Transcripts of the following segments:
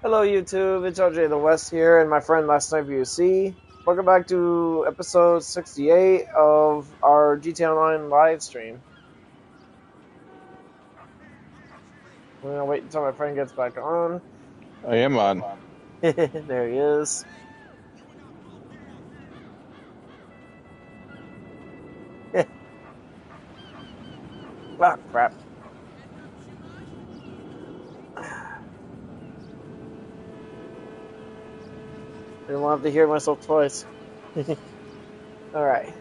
Hello YouTube, it's RJ the West here and my friend Last Night VUC. Welcome back to episode 68 of our GTA Online live stream. I'm gonna wait until my friend gets back on. I am on. There he is. Ah, crap. I didn't want to hear myself twice. Alright.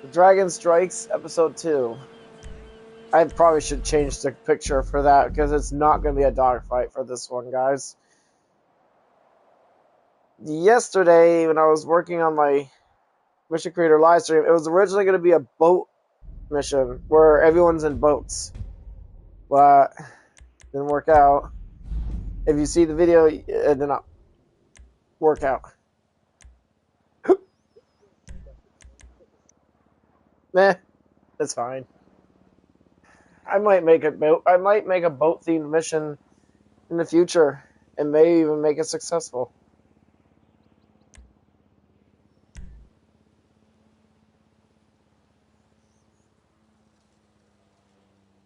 The Dragon Strikes, episode 2. I probably should change the picture for that because it's not going to be a dogfight for this one, guys. Yesterday, when I was working on my Mission Creator live stream, it was originally going to be a boat mission where everyone's in boats, but didn't work out. If you see the video, it did not work out. Meh, that's fine. I might make a boat themed mission in the future and may even make it successful.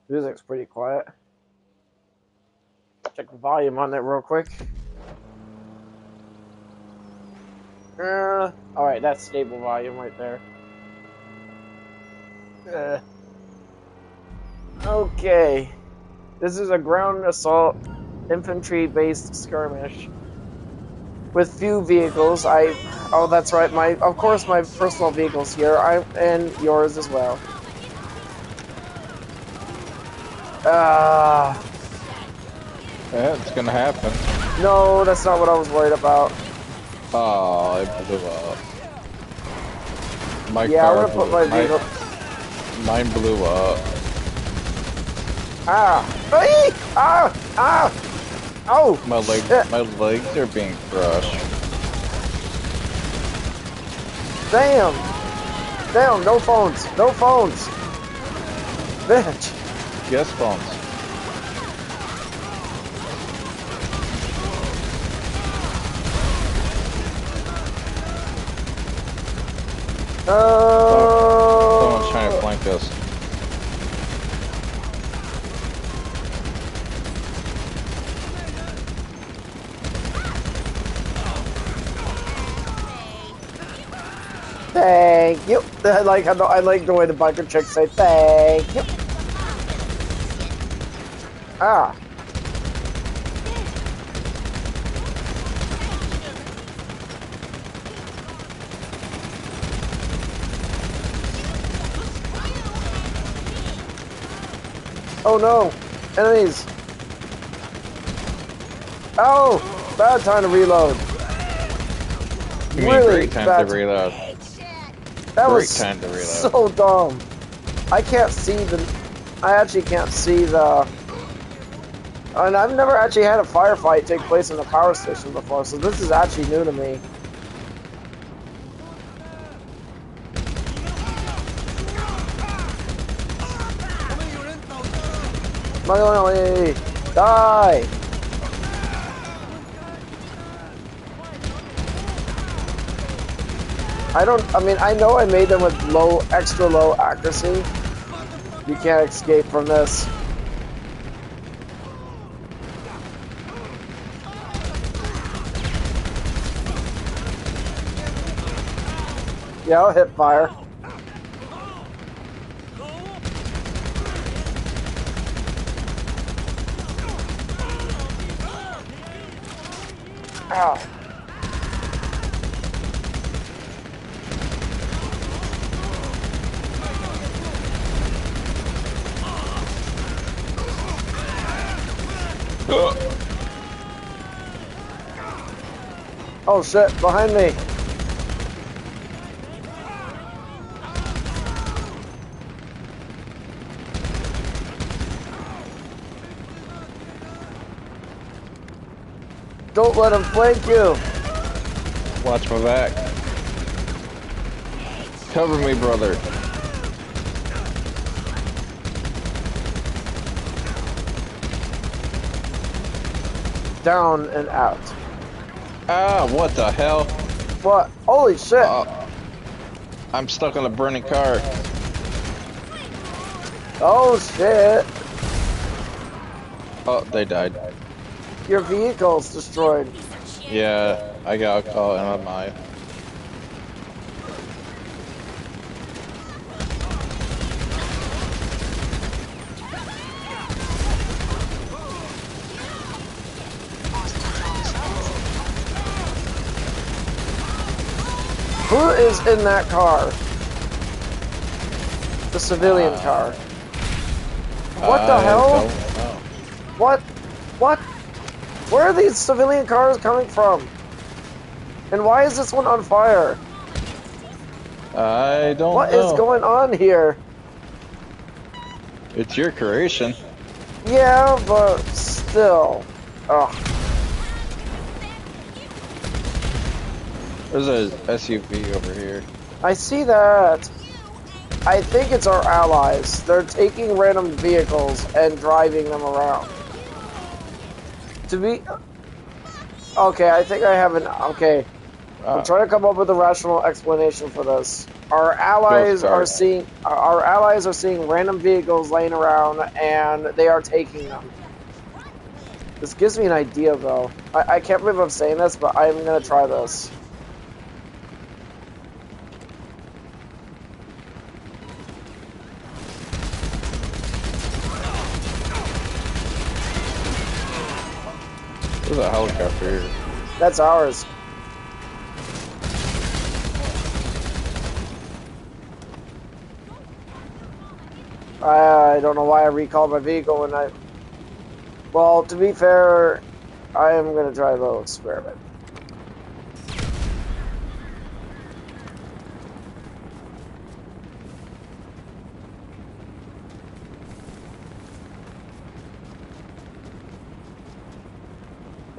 Music's pretty quiet. Check the volume on that real quick. Alright, that's stable volume right there. Okay. This is a ground assault infantry based skirmish with few vehicles. Oh, that's right. Of course my personal vehicle's here. And yours as well. Yeah, it's gonna happen. No, that's not what I was worried about. Oh, it blew up. I'm gonna put my vehicle. Mine blew up. Oh! My legs are being crushed. Damn! No phones! Bitch! Yes, phones. Someone's trying to flank us. Thank you. I like the way the biker chicks say thank you. Ah. Oh no! Enemies! Oh! Bad time to reload. Really bad time to reload. That was so dumb. I actually can't see the... And I've never actually had a firefight take place in a power station before, so this is actually new to me. Finally! Die! I know I made them with extra low accuracy. You can't escape from this. Yeah, I'll hit fire. Ow. Oh shit, behind me. Don't let him flank you. Watch my back. Cover me, brother. Down and out. Ah, what the hell? What? Holy shit! I'm stuck on a burning car. Oh shit! Oh, they died. Your vehicle's destroyed. Yeah, I got caught in a mine. Who is in that car? The civilian car. What the hell? What? What? Where are these civilian cars coming from? And why is this one on fire? I don't know. What is going on here? It's your creation. Yeah, but still. Ugh. There's a SUV over here. I see that. I think it's our allies. They're taking random vehicles and driving them around. To be... Okay, I think I have an... Okay. I'm trying to come up with a rational explanation for this. Our allies are seeing random vehicles laying around and they are taking them. This gives me an idea though. I can't believe I'm saying this, but I'm gonna try this. There's a helicopter here. That's ours. I don't know why I recalled my vehicle when I... Well, to be fair, I am going to try a little experiment.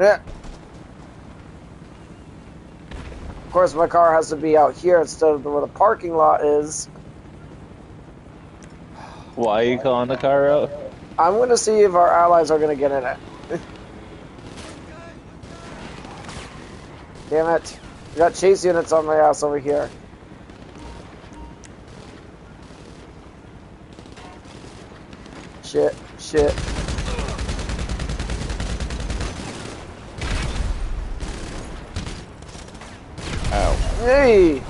Yeah. Of course, my car has to be out here instead of where the parking lot is. Why are you calling the car out? I'm going to see if our allies are going to get in it. Damn it. We got chase units on my ass over here. Shit, shit. Ow. Hey!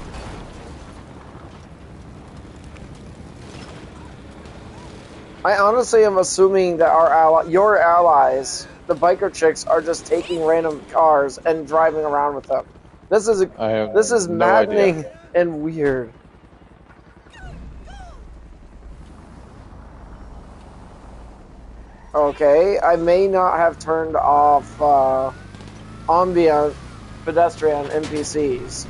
I honestly am assuming that your allies, the biker chicks, are just taking random cars and driving around with them. This is maddening and weird. Okay, I may not have turned off ambient pedestrian NPCs.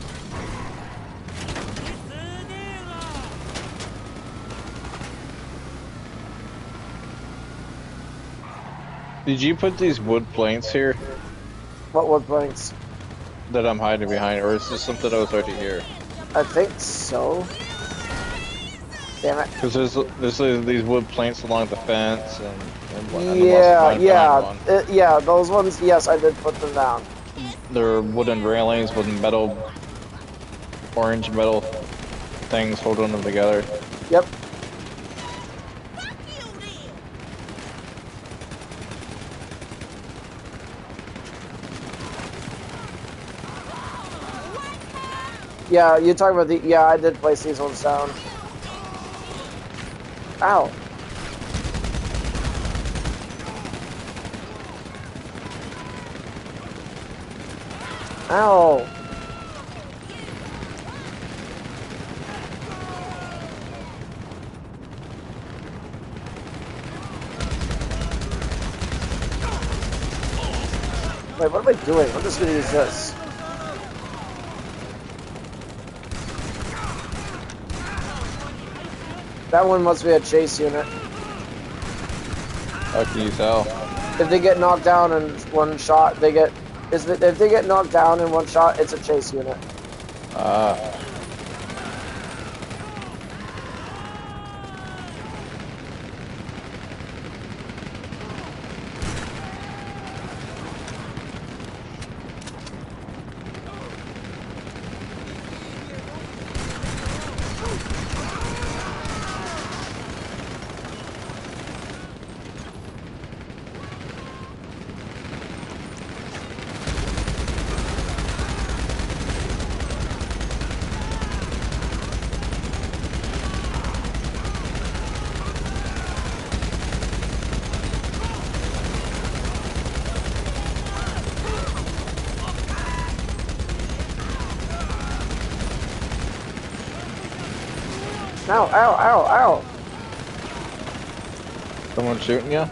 Did you put these wood planks here? What wood planks? That I'm hiding behind, or is this something that was already here? I think so. Damn it. Because there's these wood planks along the fence and yeah, those ones, yes, I did put them down. They're wooden railings with metal, orange metal things holding them together. Yep. Yeah, you're talking about the... Yeah, I did place these ones down. Ow. Ow. Wait, what am I doing? I'm just gonna use this. That one must be a chase unit. How can you tell? If they get knocked down in one shot, they get If they get knocked down in one shot, it's a chase unit. Ah. Ow, ow, ow, ow. Someone shooting you?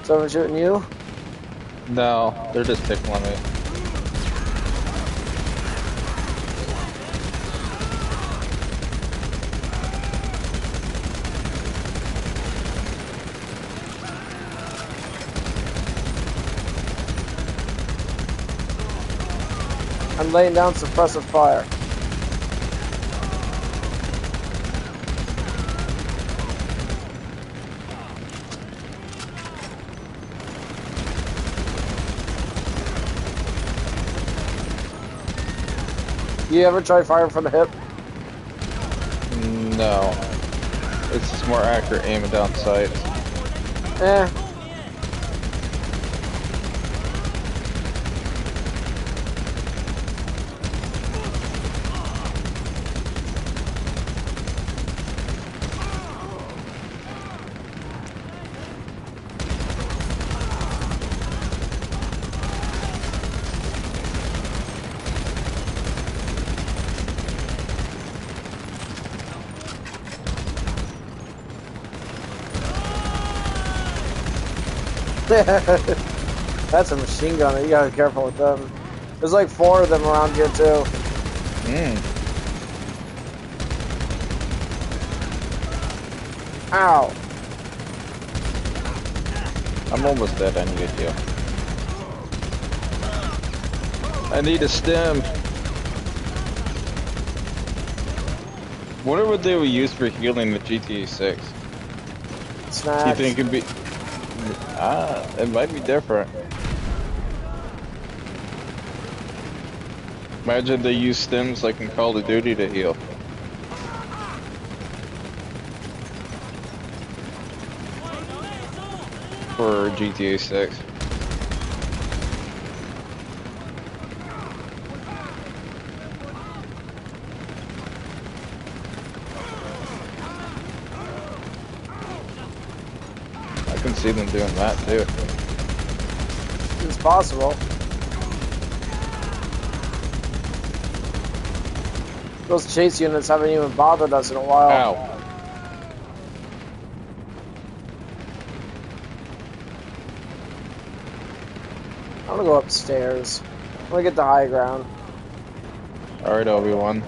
Someone shooting you? No, they're just tickling me. I'm laying down suppressive fire. You ever try firing from the hip? No. It's just more accurate aiming down sights. Eh. That's a machine gunner. You gotta be careful with them. There's like 4 of them around here too. Ow. I'm almost dead. I need a heal. I need a stem. Wonder what they would use for healing the GTA 6. Snacks. You think it'd be... it might be different. Imagine they use stems like in Call of Duty to heal. For GTA 6. I can see them doing that too. It's possible. Those chase units haven't even bothered us in a while. Ow. I'm gonna go upstairs. I'm gonna get the high ground. Alright, Obi-Wan.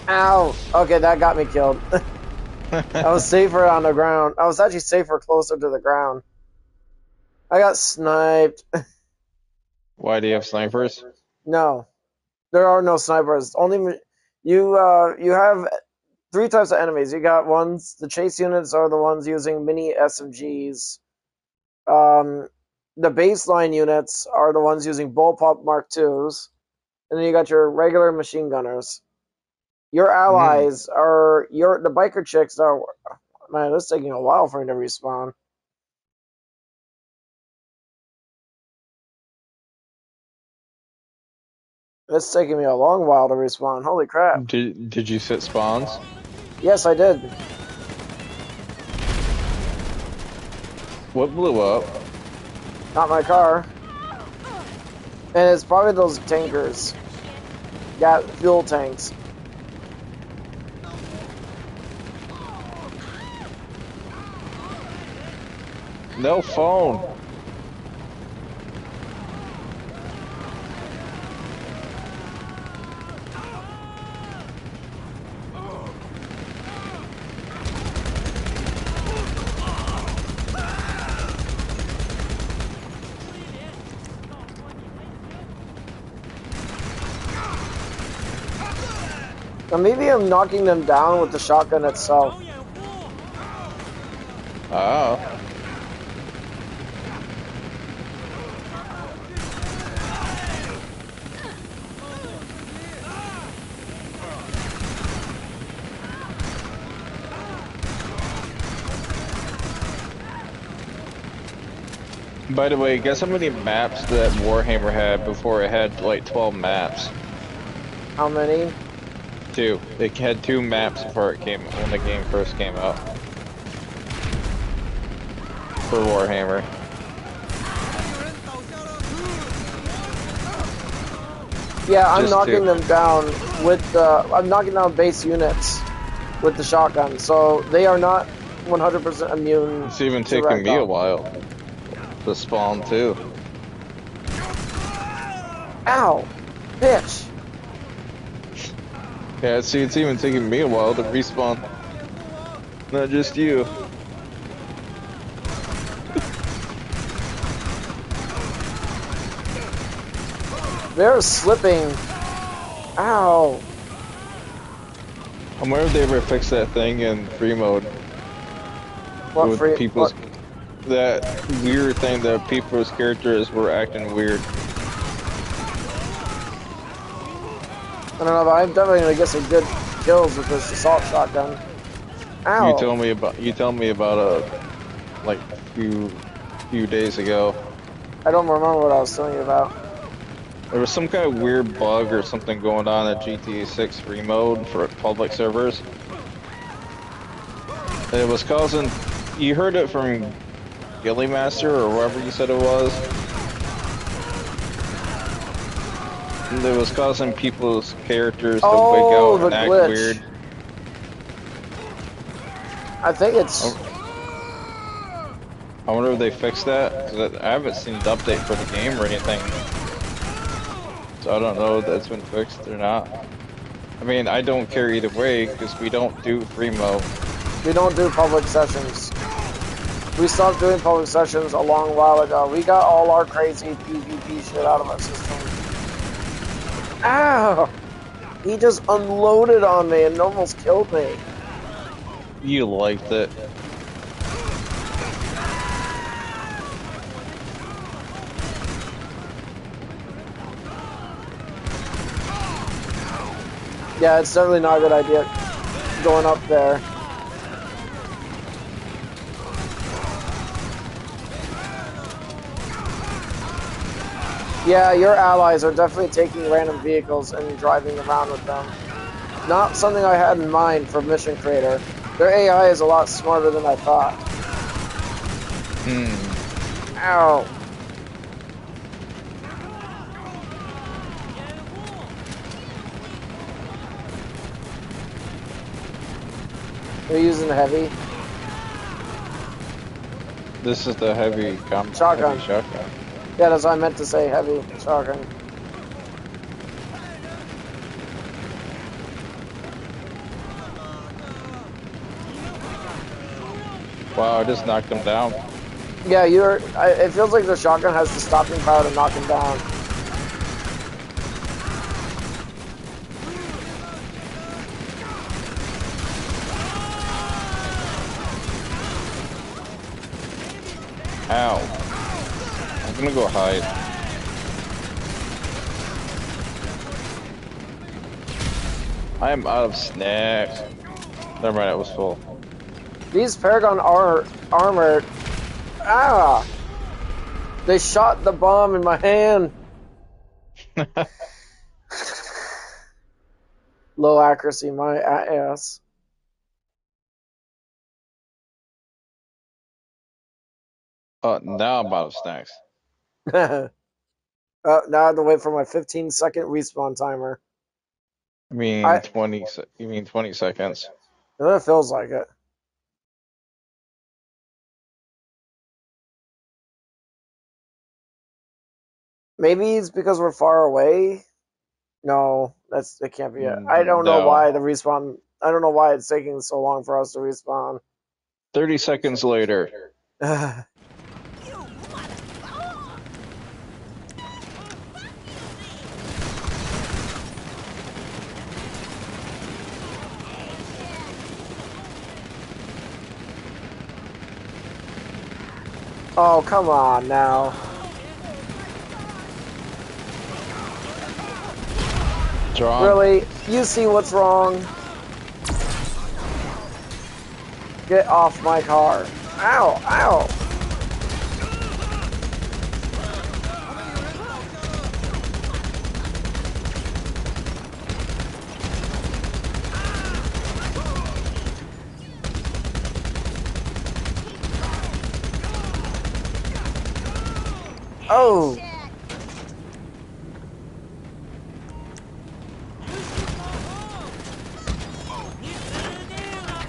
Ow! Okay, that got me killed. I was safer on the ground. I was actually safer closer to the ground. I got sniped. Why do you have snipers? No, there are no snipers. Only you. You have 3 types of enemies. You got ones. The chase units are the ones using mini SMGs. The baseline units are the ones using bullpup Mark IIs, and then you got your regular machine gunners. Your allies are the biker chicks are. Man, it's taking a while for him to respawn. It's taking me a long while to respawn. Holy crap. Did you set spawns? Yes, I did. What blew up? Not my car. And it's probably those tankers. Yeah, fuel tanks. No phone. Or maybe I'm knocking them down with the shotgun itself. Oh. By the way, guess how many maps that Warhammer had before it had like 12 maps? How many? 2. It had 2 maps before it came when the game first came out. For Warhammer. Yeah, I'm Just knocking 2. them down with the. I'm knocking down base units with the shotgun, so they are not 100% immune It's even to taken me a ragdoll. while to spawn too. Ow, bitch! Yeah, see, it's even taking me a while to respawn. Not just you. They're slipping. Ow. I wonder if they ever fix that thing in free mode. What With free? people's What? that weird thing that people's characters were acting weird. I don't know, but I'm definitely gonna get some good kills with this assault shotgun. You Ow. told me about like few days ago. I don't remember what I was telling you about. There was some kind of weird bug or something going on in GTA 6 free mode for public servers. And it was causing, you heard it from Gilly Master or whoever you said it was. And it was causing people's characters to wig Oh, out the and act glitch. weird. I think it's. I wonder if they fixed that, because I haven't seen the update for the game or anything. So I don't know if that's been fixed or not. I mean, I don't care either way, because we don't do free mode. We don't do public sessions. We stopped doing public sessions a long while ago. We got all our crazy PvP shit out of our system. Ow! He just unloaded on me and almost killed me. You liked it. Yeah, it's definitely not a good idea going up there. Yeah, your allies are definitely taking random vehicles and driving around with them. Not something I had in mind for Mission Creator. Their AI is a lot smarter than I thought. Ow. They're using heavy. This is the heavy Shotgun. heavy shotgun. Yeah, that's what I meant to say, heavy shotgun. Wow, I just knocked him down. Yeah, it feels like the shotgun has the stopping power to knock him down. Ow. I'm gonna go hide. I am out of snacks. Never mind, it was full. These Paragon armor. Ah! They shot the bomb in my hand. Low accuracy, my ass. Now I'm out of snacks. Now I have to wait for my 15-second respawn timer. I mean, 20, you mean 20 seconds. It feels like it. Maybe it's because we're far away. No, it can't be it. I don't know why No. the respawn. I don't know why it's taking so long for us to respawn. 30 seconds later. Oh, come on now. John. Really? You see what's wrong? Get off my car. Ow, ow. Oh.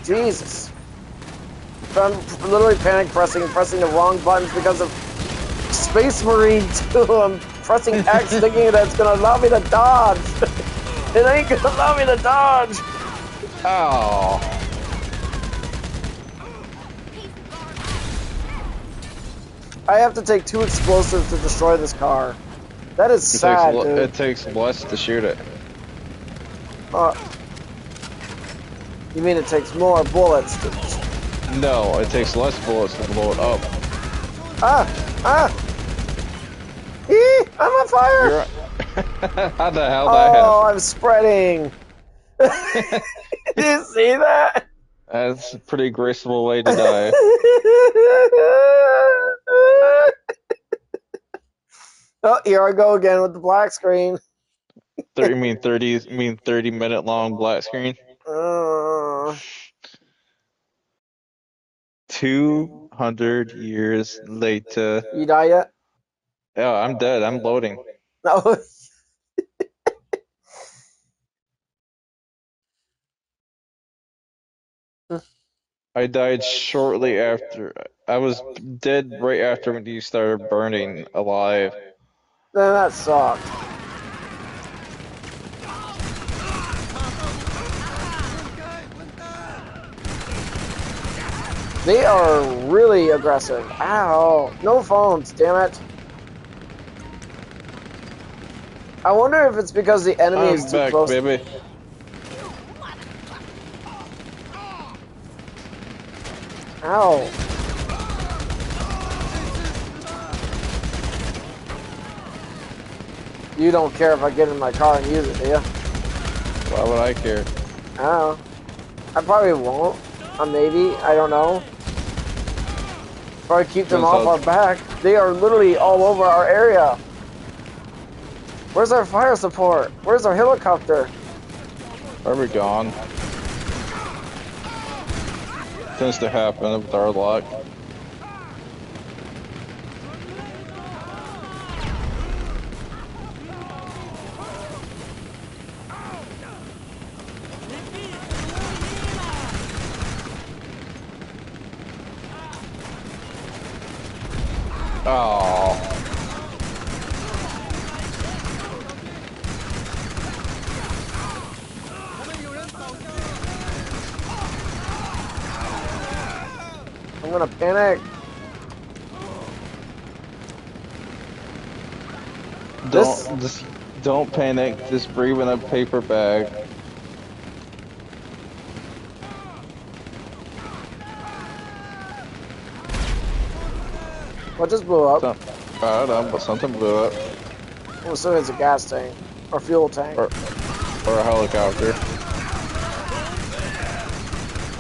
Jesus. I'm literally pressing the wrong buttons because of Space Marine 2. I'm pressing X thinking that it's gonna allow me to dodge. It ain't gonna allow me to dodge. Oh. I have to take 2 explosives to destroy this car. That is sad, dude. It takes less to shoot it. You mean it takes more bullets to... No, it takes less bullets to blow it up. I'm on fire! You're... How the hell that Oh, happened? I'm spreading! Did you see that? That's a pretty graceful way to die. Oh, here I go again with the black screen. 30-minute long black screen. 200 years later. You die yet? Oh, I'm dead. I'm loading. No. I died shortly after. I was dead right after when you started burning alive. Then that sucked. They are really aggressive. Ow. No phones, damn it. I wonder if it's because the enemy is too back, close. baby. Ow. You don't care if I get in my car and use it, do you? Why would I care? I don't know. I probably won't. Maybe. I don't know. Probably keep them off our back. They are literally all over our area. Where's our fire support? Where's our helicopter? Probably gone. Tends to happen with our luck. Oh. I'm gonna panic. Don't panic. Just breathe in a paper bag. What just blew up? I don't know, but something blew up. I'm assuming it's a gas tank or fuel tank. Or a helicopter.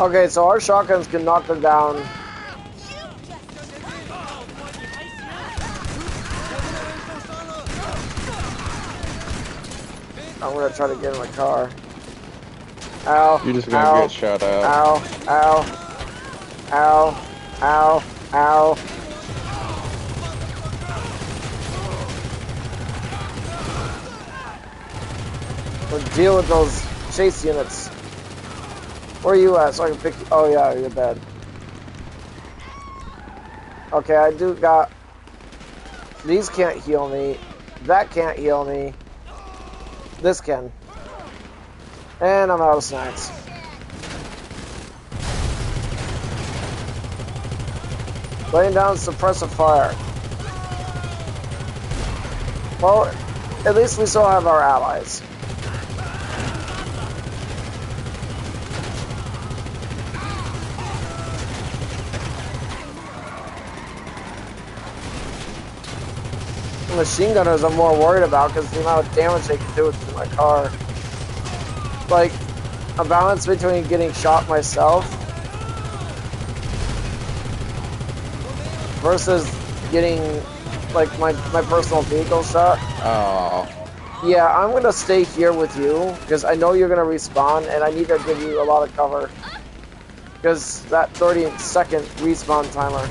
Okay, so our shotguns can knock them down. I'm gonna try to get in my car. Ow. You're just gonna get shot out. Ow. Ow. Ow. Ow. Ow. We'll deal with those chase units. Where are you at so I can pick you? Oh yeah, you're dead. Okay, I do got... These can't heal me. That can't heal me. This can. And I'm out of snacks. Laying down suppressive fire. Well, at least we still have our allies. machine gunners I'm more worried about because the amount of damage they can do to my car. Like, a balance between getting shot myself versus getting, like, my personal vehicle shot. Oh. Yeah, I'm gonna stay here with you because I know you're gonna respawn and I need to give you a lot of cover. Because that 30-second respawn timer.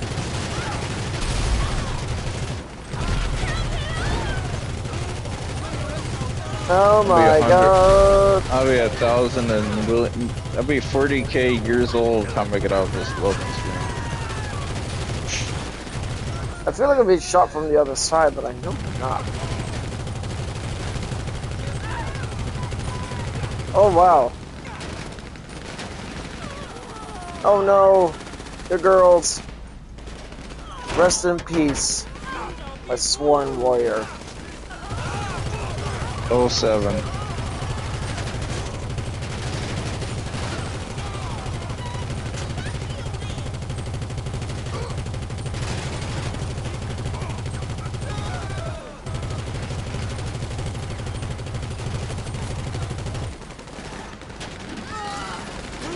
Oh my god. I'll be 1,000 and I'll be 40K years old time I get out of this loading screen. I feel like I'm being shot from the other side, but I know I'm not. Oh wow. Oh no. The girls. Rest in peace, my sworn warrior. 07.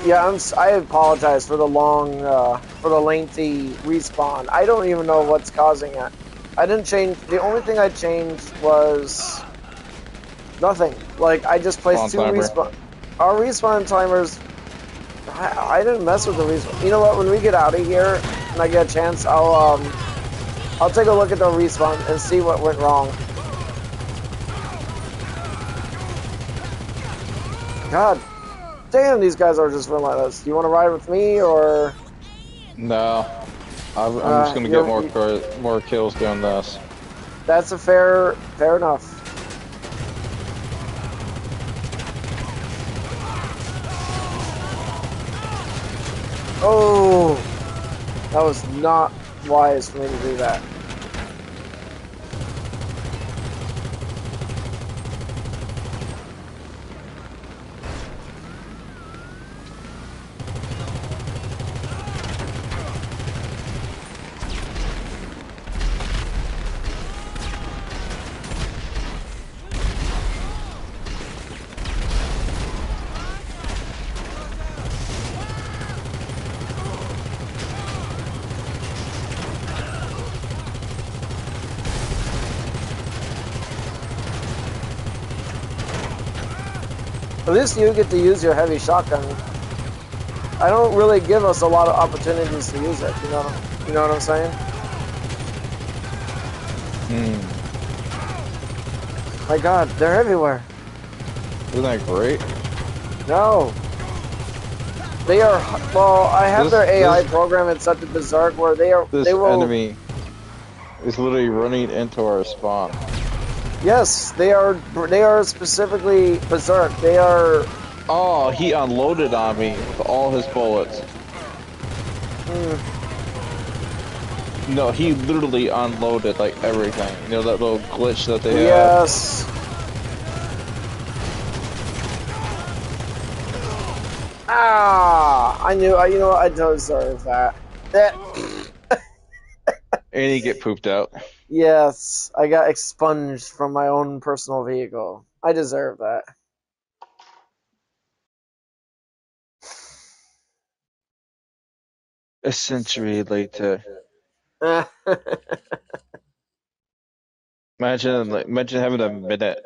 Yeah, I apologize for the lengthy respawn. I don't even know what's causing it. I didn't change. The only thing I changed was nothing. Like, I just placed two respawn. Our respawn timers. I didn't mess with the respawn. You know what? When we get out of here and I get a chance, I'll take a look at the respawn and see what went wrong. God damn, these guys are just relentless. Do you want to ride with me or? No, I'm just gonna get more kills doing this. That's a fair enough. Oh, that was not wise for me to do that. At least you get to use your heavy shotgun. I don't really give us a lot of opportunities to use it. You know what I'm saying? My God, they're everywhere. Isn't that great? No. They are. Well, I have their AI program in such a berserk where they will. Enemy is literally running into our spawn. Yes, they are specifically berserk. They are. Oh, he unloaded on me with all his bullets. No, he literally unloaded like everything. You know that little glitch that they have? Yes. Ah, I knew. You know what? I deserve that. And he get pooped out. Yes, I got expunged from my own personal vehicle. I deserve that. A century later. Imagine having a minute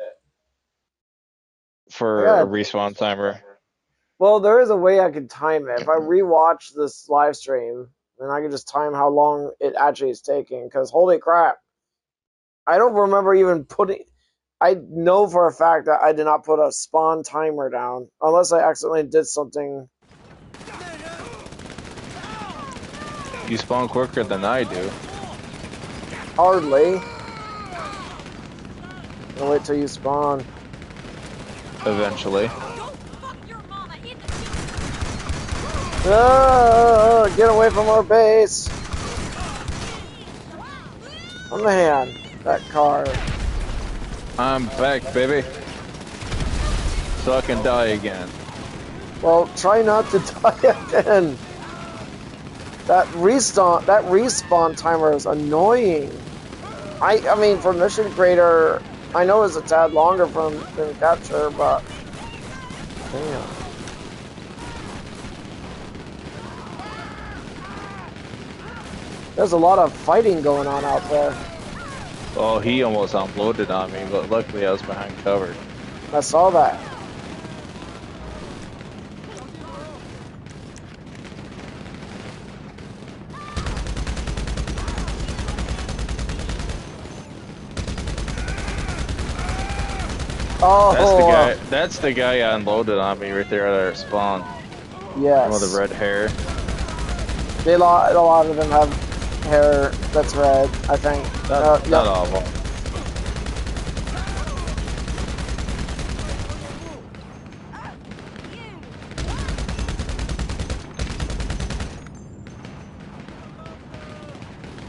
for a respawn timer. Well, there is a way I could time it. If I rewatch this live stream, then I can just time how long it actually is taking. Because holy crap, I don't remember even putting. I know for a fact that I did not put a spawn timer down, unless I accidentally did something. You spawn quicker than I do. Hardly. I'll wait till you spawn. Eventually. Oh, get away from our base! Oh man, that car. I'm back, baby. So I can die again. Well, try not to die again. That respawn timer is annoying. I mean, for mission creator, I know it's a tad longer than capture, but damn. There's a lot of fighting going on out there. Oh, he almost unloaded on me, but luckily I was behind cover. I saw that. Oh, That's the guy. That's the guy unloaded on me right there at our spawn. yes. With the red hair. A lot of them have hair that's red, I think. Not all of them.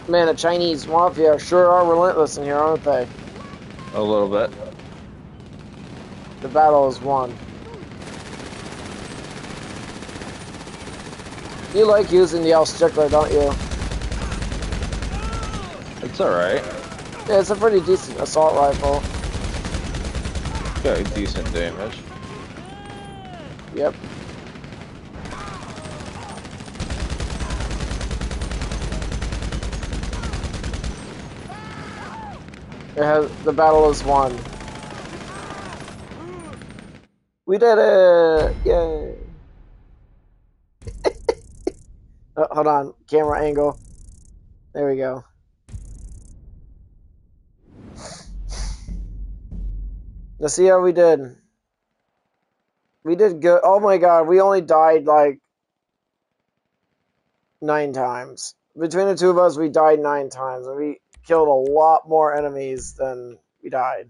Man, the Chinese mafia sure are relentless in here, aren't they? A little bit. The battle is won. You like using the L stickler, don't you? It's alright. Yeah, it's a pretty decent assault rifle. Got decent damage. Yep. The battle is won. We did it! Yay! Oh, hold on, camera angle. There we go. Let's see how we did. We did good. Oh my god, we only died like 9 times. Between the two of us, we died 9 times, and we killed a lot more enemies than we died.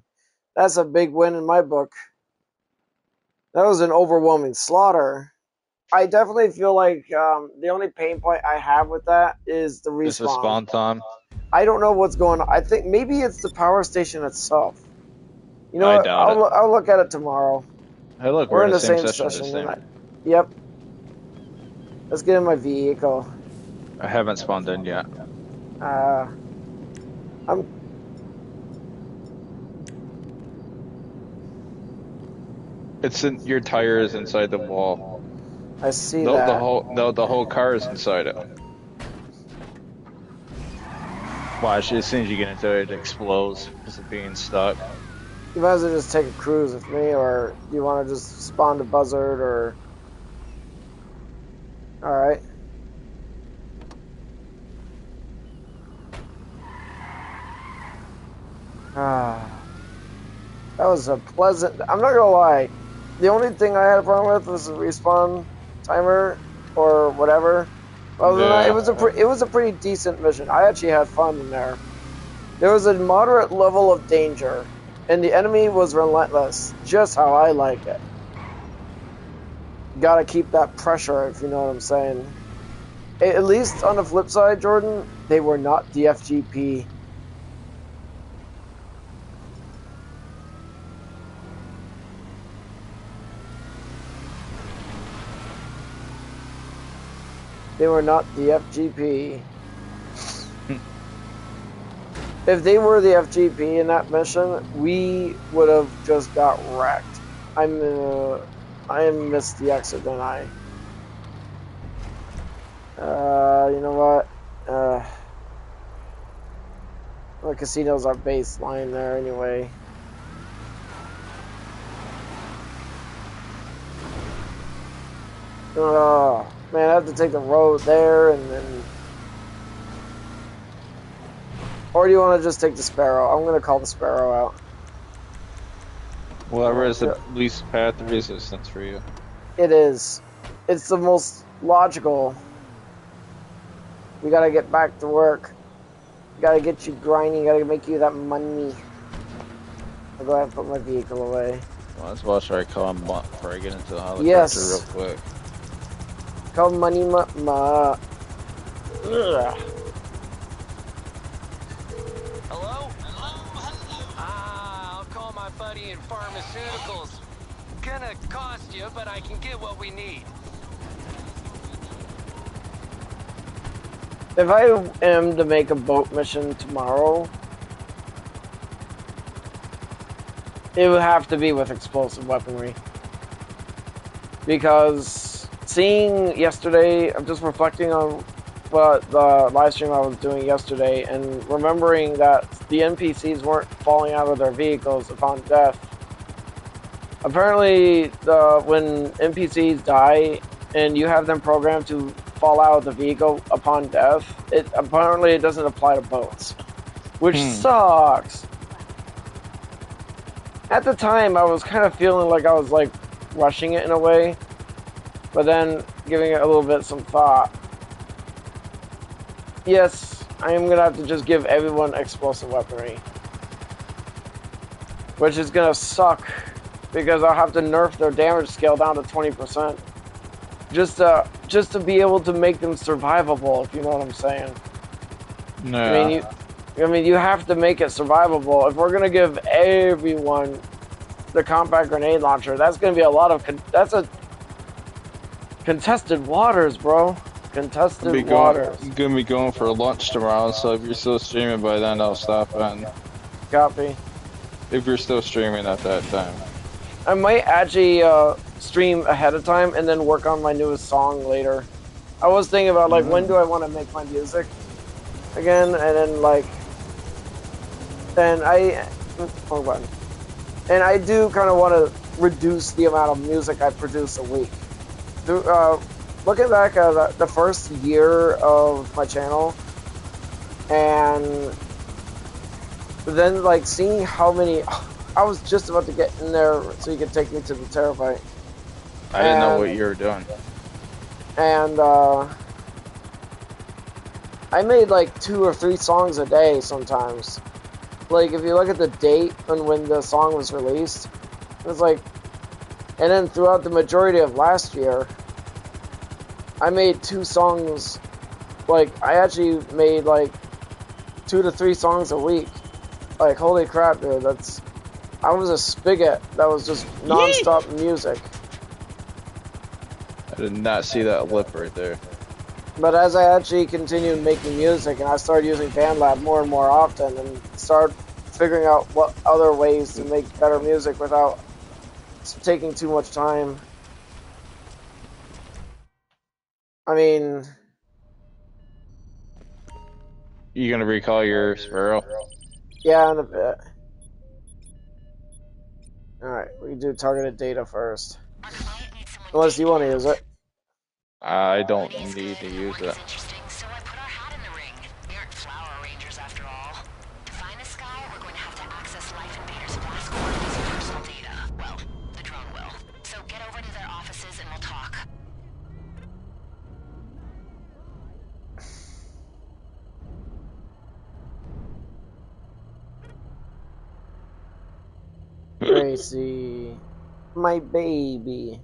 That's a big win in my book. That was an overwhelming slaughter. I definitely feel like the only pain point I have with that is the respawn. It's a spawn time. I don't know what's going on. I think maybe it's the power station itself. You know what? I'll look at it tomorrow. Hey, look, we're in the same session. Yep. Let's get in my vehicle. I haven't spawned in yet. It's in your tires inside the wall. I see that. The whole car is inside it. Watch, as soon as you get into it, it explodes because of being stuck. You might as well just take a cruise with me, or do you want to just spawn to Buzzard, or... Alright. That was a pleasant... I'm not gonna lie. The only thing I had a problem with was the respawn timer, or whatever. Other than that, it was a pretty decent mission. I actually had fun in there. There was a moderate level of danger, and the enemy was relentless, just how I like it. Gotta keep that pressure, if you know what I'm saying. At least on the flip side, Jordan, they were not DFGP. They were not the FGP. If they were the FGP in that mission, we would have just got wrecked. I missed the exit, didn't I? You know what? The casino's our baseline there anyway. Man, I have to take the road there and then... Or do you want to just take the Sparrow? I'm going to call the Sparrow out. Whatever is the least path of resistance for you. It is. It's the most logical. We got to get back to work. We got to get you grinding. Got to make you that money. I'll go ahead and put my vehicle away. Well, let's watch where I come before I get into the helicopter real quick. Call money Ugh. Hello? I'll call my buddy in pharmaceuticals. Gonna cost you, but I can get what we need. If I am to make a boat mission tomorrow, It would have to be with explosive weaponry. Because seeing yesterday, I'm just reflecting on what the live stream I was doing yesterday and remembering that the NPCs weren't falling out of their vehicles upon death. Apparently, when NPCs die and you have them programmed to fall out of the vehicle upon death, apparently it doesn't apply to boats, which sucks. At the time, I was kind of feeling like I was like rushing it in a way, but then giving it a little bit some thought. Yes, I am gonna have to just give everyone explosive weaponry, which is gonna suck because I'll have to nerf their damage scale down to 20%, just to be able to make them survivable. If you know what I'm saying. Yeah. I mean, you have to make it survivable. If we're gonna give everyone the compact grenade launcher, that's gonna be a lot of that's a contested waters, bro. Contested waters. I'm gonna be going for lunch tomorrow, so if you're still streaming by then, I'll stop in. Copy. If you're still streaming at that time. I might actually stream ahead of time and then work on my newest song later. I was thinking about like when do I want to make my music again, and then like, and I do kind of want to reduce the amount of music I produce a week. Looking back at the first year of my channel, and then like seeing how many, I was just about to get in there so you could take me to the terabyte. I didn't know what you were doing. And I made like 2 or 3 songs a day sometimes. Like if you look at the date and when the song was released, it's like, and then throughout the majority of last year, I made 2 songs. Like I actually made like 2 to 3 songs a week. Like holy crap, dude! I was a spigot that was just non-stop music. I did not see that lip right there. But as I actually continued making music and I started using BandLab more and more often and started figuring out what other ways to make better music without taking too much time. I mean... You gonna recall your Sparrow? Yeah, in a bit. Alright, we can do targeted data first. Unless you want to use it. I don't need to use it. Gracie, my baby.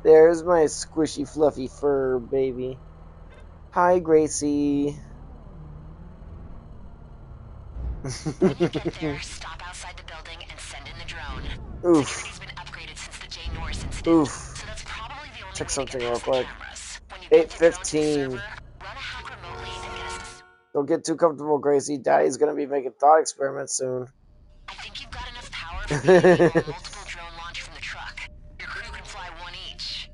There's my squishy fluffy fur baby. Hi, Gracie. When you get there, stop outside the building and send in the drone. Oof. Security's been upgraded since the Jay Norris incident. Oof. So that's probably the only check way something to get real past the quick. cameras. When you get the drone to the 8:15. server, run a hack remotely and get us to... Don't get too comfortable, Gracie. Daddy's gonna be making thought experiments soon. I think you've got enough power for me to enable multiple drone launch from the truck. Your crew can fly one each.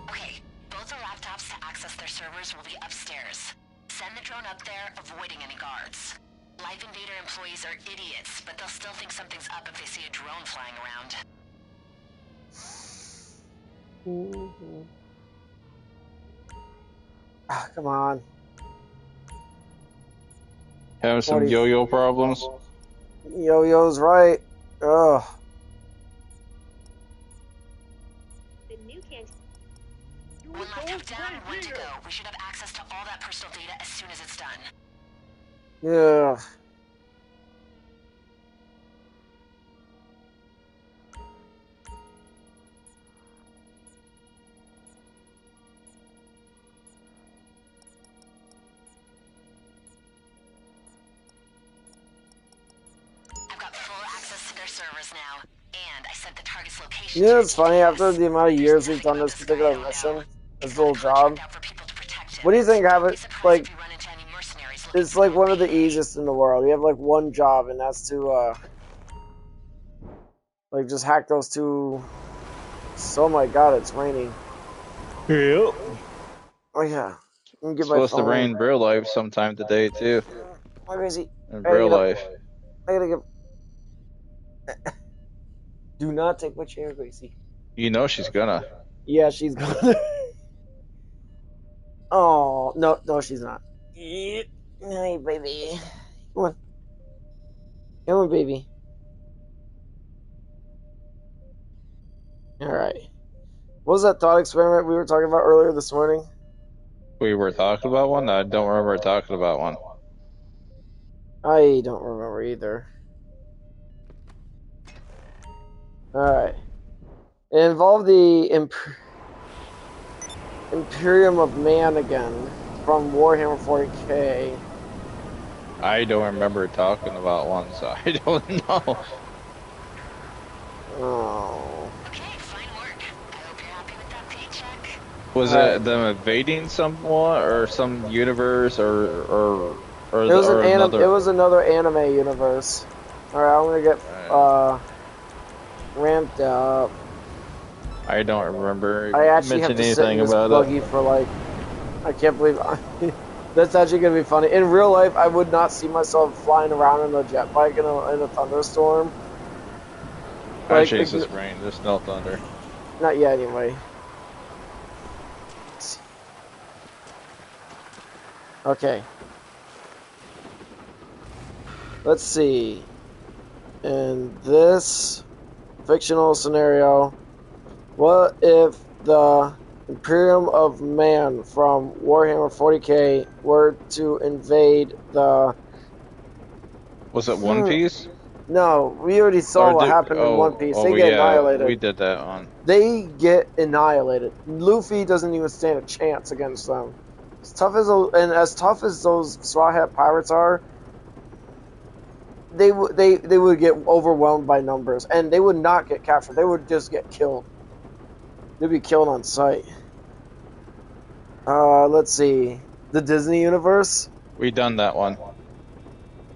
Okay, both the laptops to access their servers will be upstairs. Send the drone up there, avoiding any guards. Live Invader employees are idiots, but they'll still think something's up if they see a drone flying around. Ah, come on. Having some yo-yo problems? Yo-yo's right. Ugh. One laptop down and one to go. We should have access to all that personal data as soon as it's done. Yeah. I've got full access to their servers now, and I sent the target's location. You know, it's funny, after the amount of years we've done this particular mission, this little job, What do you think? Have Don't be it surprised like if you run into any mercenaries looking it's for like more one of the payday. easiest in the world. You have like one job, and that's to like just hack those two. Oh my god, it's raining. Yep. Oh yeah, let me get my Supposed to phone. rain in real life sometime today too. Where is he? In I gotta real get up. life. I gotta get. Do not take my chair, Gracie. You know she's gonna. Yeah, she's gone. Oh no, no, she's not. Hey, baby, come on, baby. All right. What was that thought experiment we were talking about earlier this morning? We were talking about one? I don't remember talking about one. I don't remember either. All right. It involved the Imperium of Man again from Warhammer 40K. I don't remember talking about one, so I don't know. Oh. Okay, fine work. I hope you're happy with that paycheck. Was All right. it them invading someone or some universe It was an or anime. It another? was another anime universe. All right, I'm gonna get Uh, ramped up. I don't remember I actually have mentioning to sit in anything this about buggy it. for like. I can't believe that's actually gonna be funny. In real life, I would not see myself flying around in a jet bike in a thunderstorm. Like, Actually, it's just rain. There's no thunder. not yet anyway. Okay. Let's see. In this fictional scenario, what if the Imperium of Man from Warhammer 40K were to invade the... Was it One Piece? No, we already saw Or what do happened in One Piece. They get yeah, we annihilated. did that on. They get annihilated. Luffy doesn't even stand a chance against them. As tough as those Straw Hat pirates are, they would get overwhelmed by numbers, and they would not get captured. They would just get killed. They'd be killed on sight. Let's see. The Disney universe. We done that one.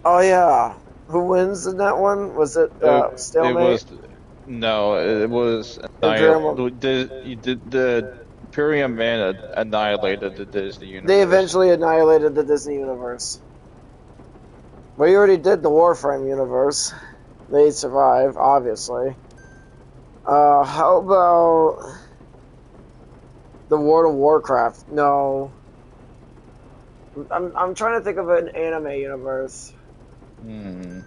Oh yeah. Who wins in that one? Was it It stalemate? was no, it was Imperium. the Imperium Man annihilated the Disney They universe. eventually annihilated the Disney universe. We already did the Warframe universe. They survive, obviously. How about the World of Warcraft? No. I'm trying to think of an anime universe. Hmm.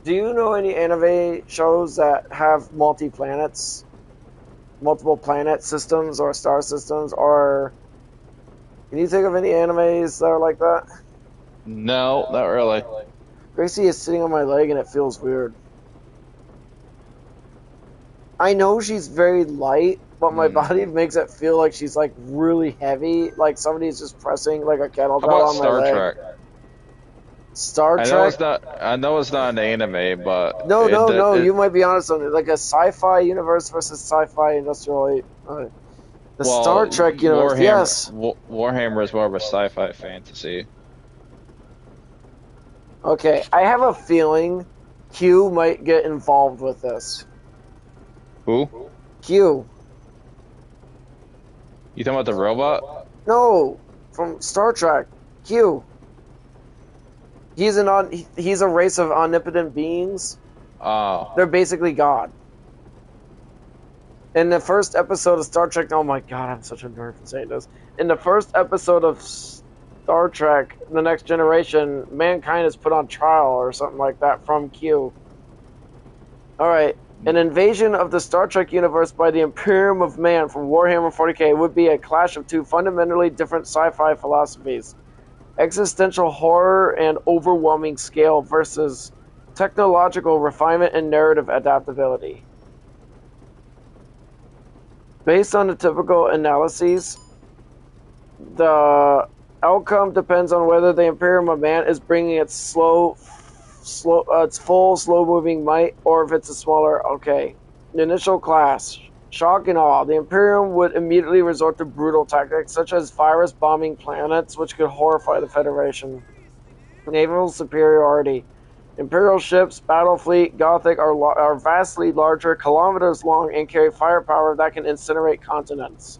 Do you know any anime shows that have multiple planet systems or star systems, or can you think of any animes that are like that? No, not really. Gracie is sitting on my leg and it feels weird. I know she's very light, but my body makes it feel like she's like really heavy, like somebody's just pressing like a How kettlebell about on my Star leg. Trek? Star Trek? I know it's not an anime, but No, no, no. it You might be honest on it. Like a sci-fi universe versus sci-fi industrial. The Star well, Trek universe, yes. Warhammer is more of a sci-fi fantasy. Okay, I have a feeling Q might get involved with this. Who? Q. You talking about the robot? No, from Star Trek. Q. He's a race of omnipotent beings. Oh. They're basically God. In the first episode of Star Trek, oh my god, I'm such a nerd for saying this. In the first episode of Star Trek, The Next Generation, mankind is put on trial or something like that from Q. Alright, an invasion of the Star Trek universe by the Imperium of Man from Warhammer 40K would be a clash of two fundamentally different sci-fi philosophies. Existential horror and overwhelming scale versus technological refinement and narrative adaptability. Based on the typical analyses, the outcome depends on whether the Imperium of Man is bringing its its full, slow-moving might, or if it's a smaller. Okay, the initial clash: Shock and awe. The Imperium would immediately resort to brutal tactics, such as virus bombing planets, which could horrify the Federation. Naval superiority. Imperial ships, battle fleet, Gothic are vastly larger, kilometers long, and carry firepower that can incinerate continents.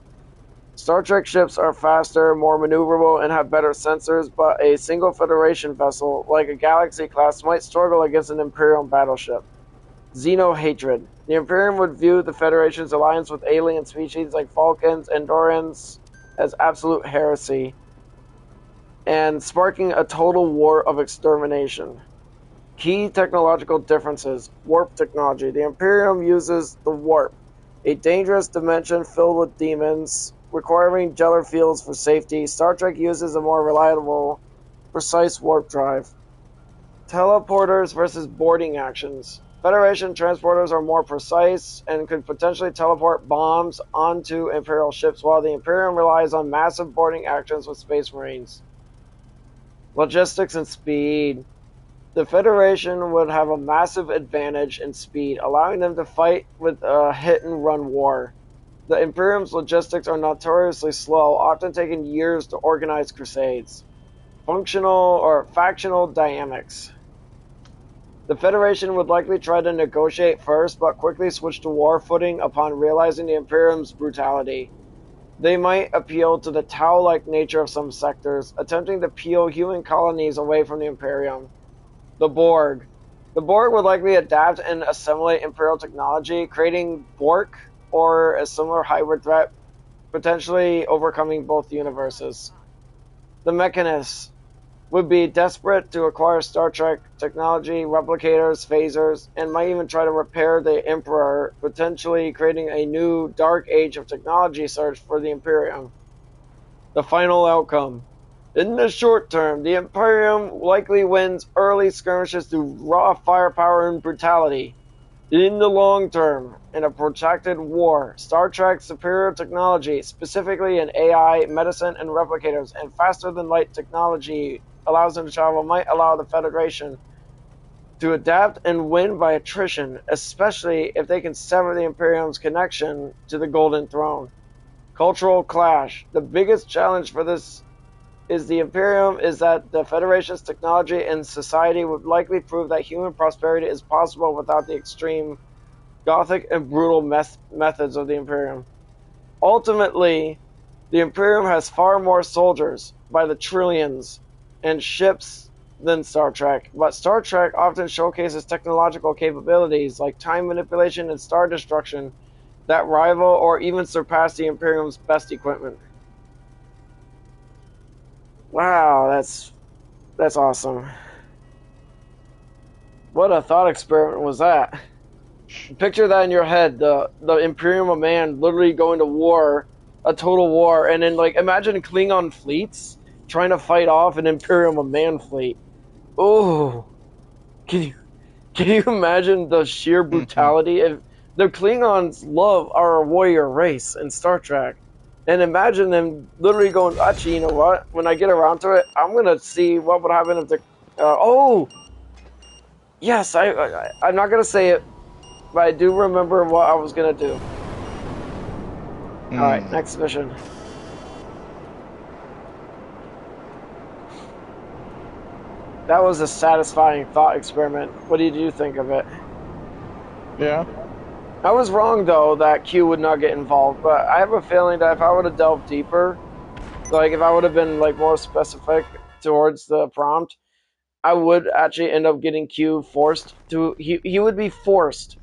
Star Trek ships are faster, more maneuverable, and have better sensors, but a single Federation vessel, like a Galaxy class, might struggle against an Imperium battleship. Xeno-hatred. The Imperium would view the Federation's alliance with alien species like Vulcans and Andorians as absolute heresy, and sparking a total war of extermination. Key technological differences. Warp technology. The Imperium uses the warp, a dangerous dimension filled with demons, requiring Gellar fields for safety. Star Trek uses a more reliable, precise warp drive. Teleporters versus boarding actions. Federation transporters are more precise and could potentially teleport bombs onto Imperial ships, while the Imperium relies on massive boarding actions with Space Marines. Logistics and speed. The Federation would have a massive advantage in speed, allowing them to fight with a hit-and-run war. The Imperium's logistics are notoriously slow, often taking years to organize crusades. Functional or factional dynamics. The Federation would likely try to negotiate first, but quickly switch to war footing upon realizing the Imperium's brutality. They might appeal to the Tau-like nature of some sectors, attempting to peel human colonies away from the Imperium. The Borg. The Borg would likely adapt and assimilate Imperial technology, creating Borg or a similar hybrid threat, potentially overcoming both universes. The Mechanists would be desperate to acquire Star Trek technology, replicators, phasers, and might even try to repair the Emperor, potentially creating a new dark age of technology search for the Imperium. The final outcome. In the short term, the Imperium likely wins early skirmishes through raw firepower and brutality. In the long term, in a protracted war, Star Trek's superior technology, specifically in AI, medicine, and replicators, and faster-than-light technology allows them to travel, might allow the Federation to adapt and win by attrition, especially if they can sever the Imperium's connection to the Golden Throne. Cultural clash. The biggest challenge for this is the Imperium is that the Federation's technology and society would likely prove that human prosperity is possible without the extreme Gothic and brutal methods of the Imperium. Ultimately, the Imperium has far more soldiers, by the trillions, and ships than Star Trek, but Star Trek often showcases technological capabilities like time manipulation and star destruction that rival or even surpass the Imperium's best equipment. Wow, that's awesome. What a thought experiment was that? Picture that in your head, the Imperium of Man literally going to war, a total war, and then like imagine Klingon fleets trying to fight off an Imperium of Man fleet. Oh, can you imagine the sheer brutality? If the Klingons are a warrior race in Star Trek, and imagine them literally going, actually, you know what? When I get around to it, I'm gonna see what would happen if the. Yes, I'm not gonna say it, but I do remember what I was gonna do. All right, next mission. That was a satisfying thought experiment. What did you think of it? Yeah. I was wrong, though, that Q would not get involved, but I have a feeling that if I would have delved deeper, like if I would have been like more specific towards the prompt, I would actually end up getting Q forced to, he would be forced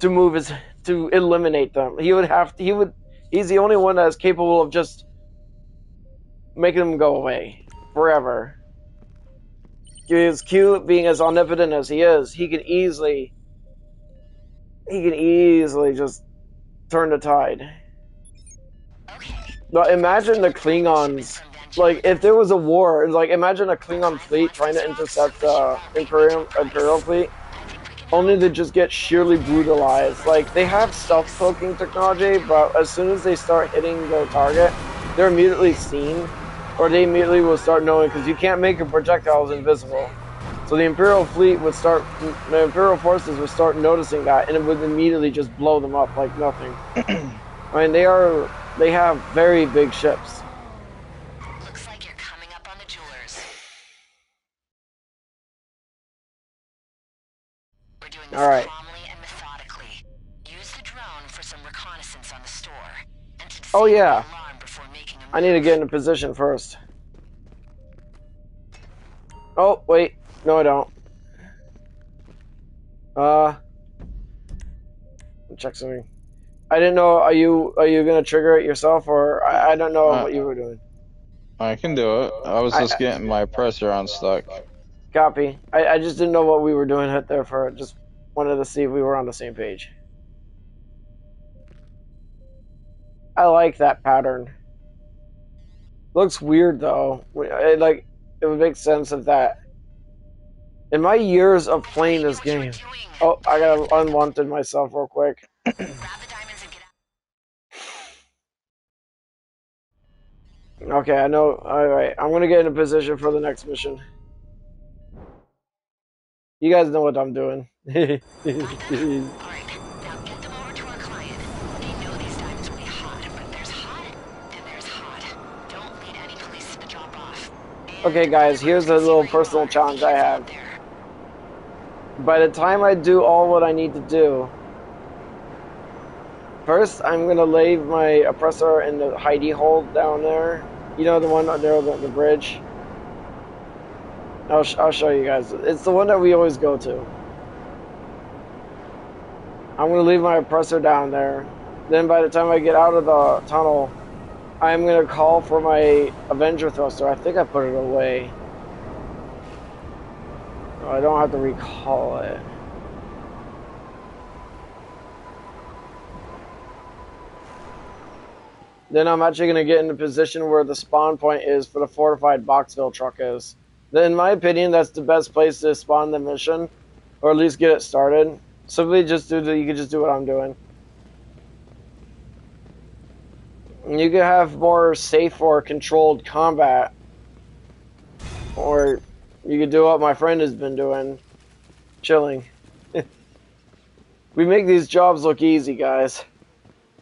to to eliminate them. He's the only one that is capable of just making them go away forever. Because Q, being as omnipotent as he is, he can easily just turn the tide. But imagine the Klingons, like if there was a war, like imagine a Klingon fleet trying to intercept the Imperial fleet, only to just get sheerly brutalized. Like they have stealth cloaking technology, but as soon as they start hitting their target, they're immediately seen, or they immediately will start knowing because you can't make your projectiles invisible. So the Imperial forces would start noticing that, and it would immediately just blow them up like nothing. I mean, they have very big ships. Looks like you're coming up on the jewelers. We're doing this calmly and methodically. Use the drone for some reconnaissance on the store. And to Oh disable yeah. the alarm before making a move. I need to get into position first. Oh, wait. No, I don't. Check something. I didn't know. Are you gonna trigger it yourself, or I don't know what you were doing. I can do it. I was just getting my presser unstuck. Copy. I just didn't know what we were doing right there for it. Just wanted to see if we were on the same page. I like that pattern. Looks weird though. It would make sense if that. In my years of playing this game. Oh, I gotta unwanted myself real quick. Grab the diamonds and get out. Okay, I know. Alright, I'm gonna get in a position for the next mission. You guys know what I'm doing. Alright, now get them over to our client. They know these diamonds will be hot, but there's hot and there's hot. Don't lead any police to the drop off. Okay guys, here's a little personal challenge I have. By the time I do all what I need to do, first I'm gonna leave my oppressor in the hidey hole down there. You know, the one under the bridge? I'll show you guys. It's the one that we always go to. I'm going to leave my oppressor down there. Then by the time I get out of the tunnel, I'm going to call for my Avenger thruster. I think I put it away. Oh, I don't have to recall it. Then I'm actually going to get in the position where the spawn point is for the fortified Boxville truck is. Then in my opinion, that's the best place to spawn the mission, or at least get it started. Simply just you can just do what I'm doing. And you can have more safe or controlled combat, or you could do what my friend has been doing, chilling. We make these jobs look easy, guys.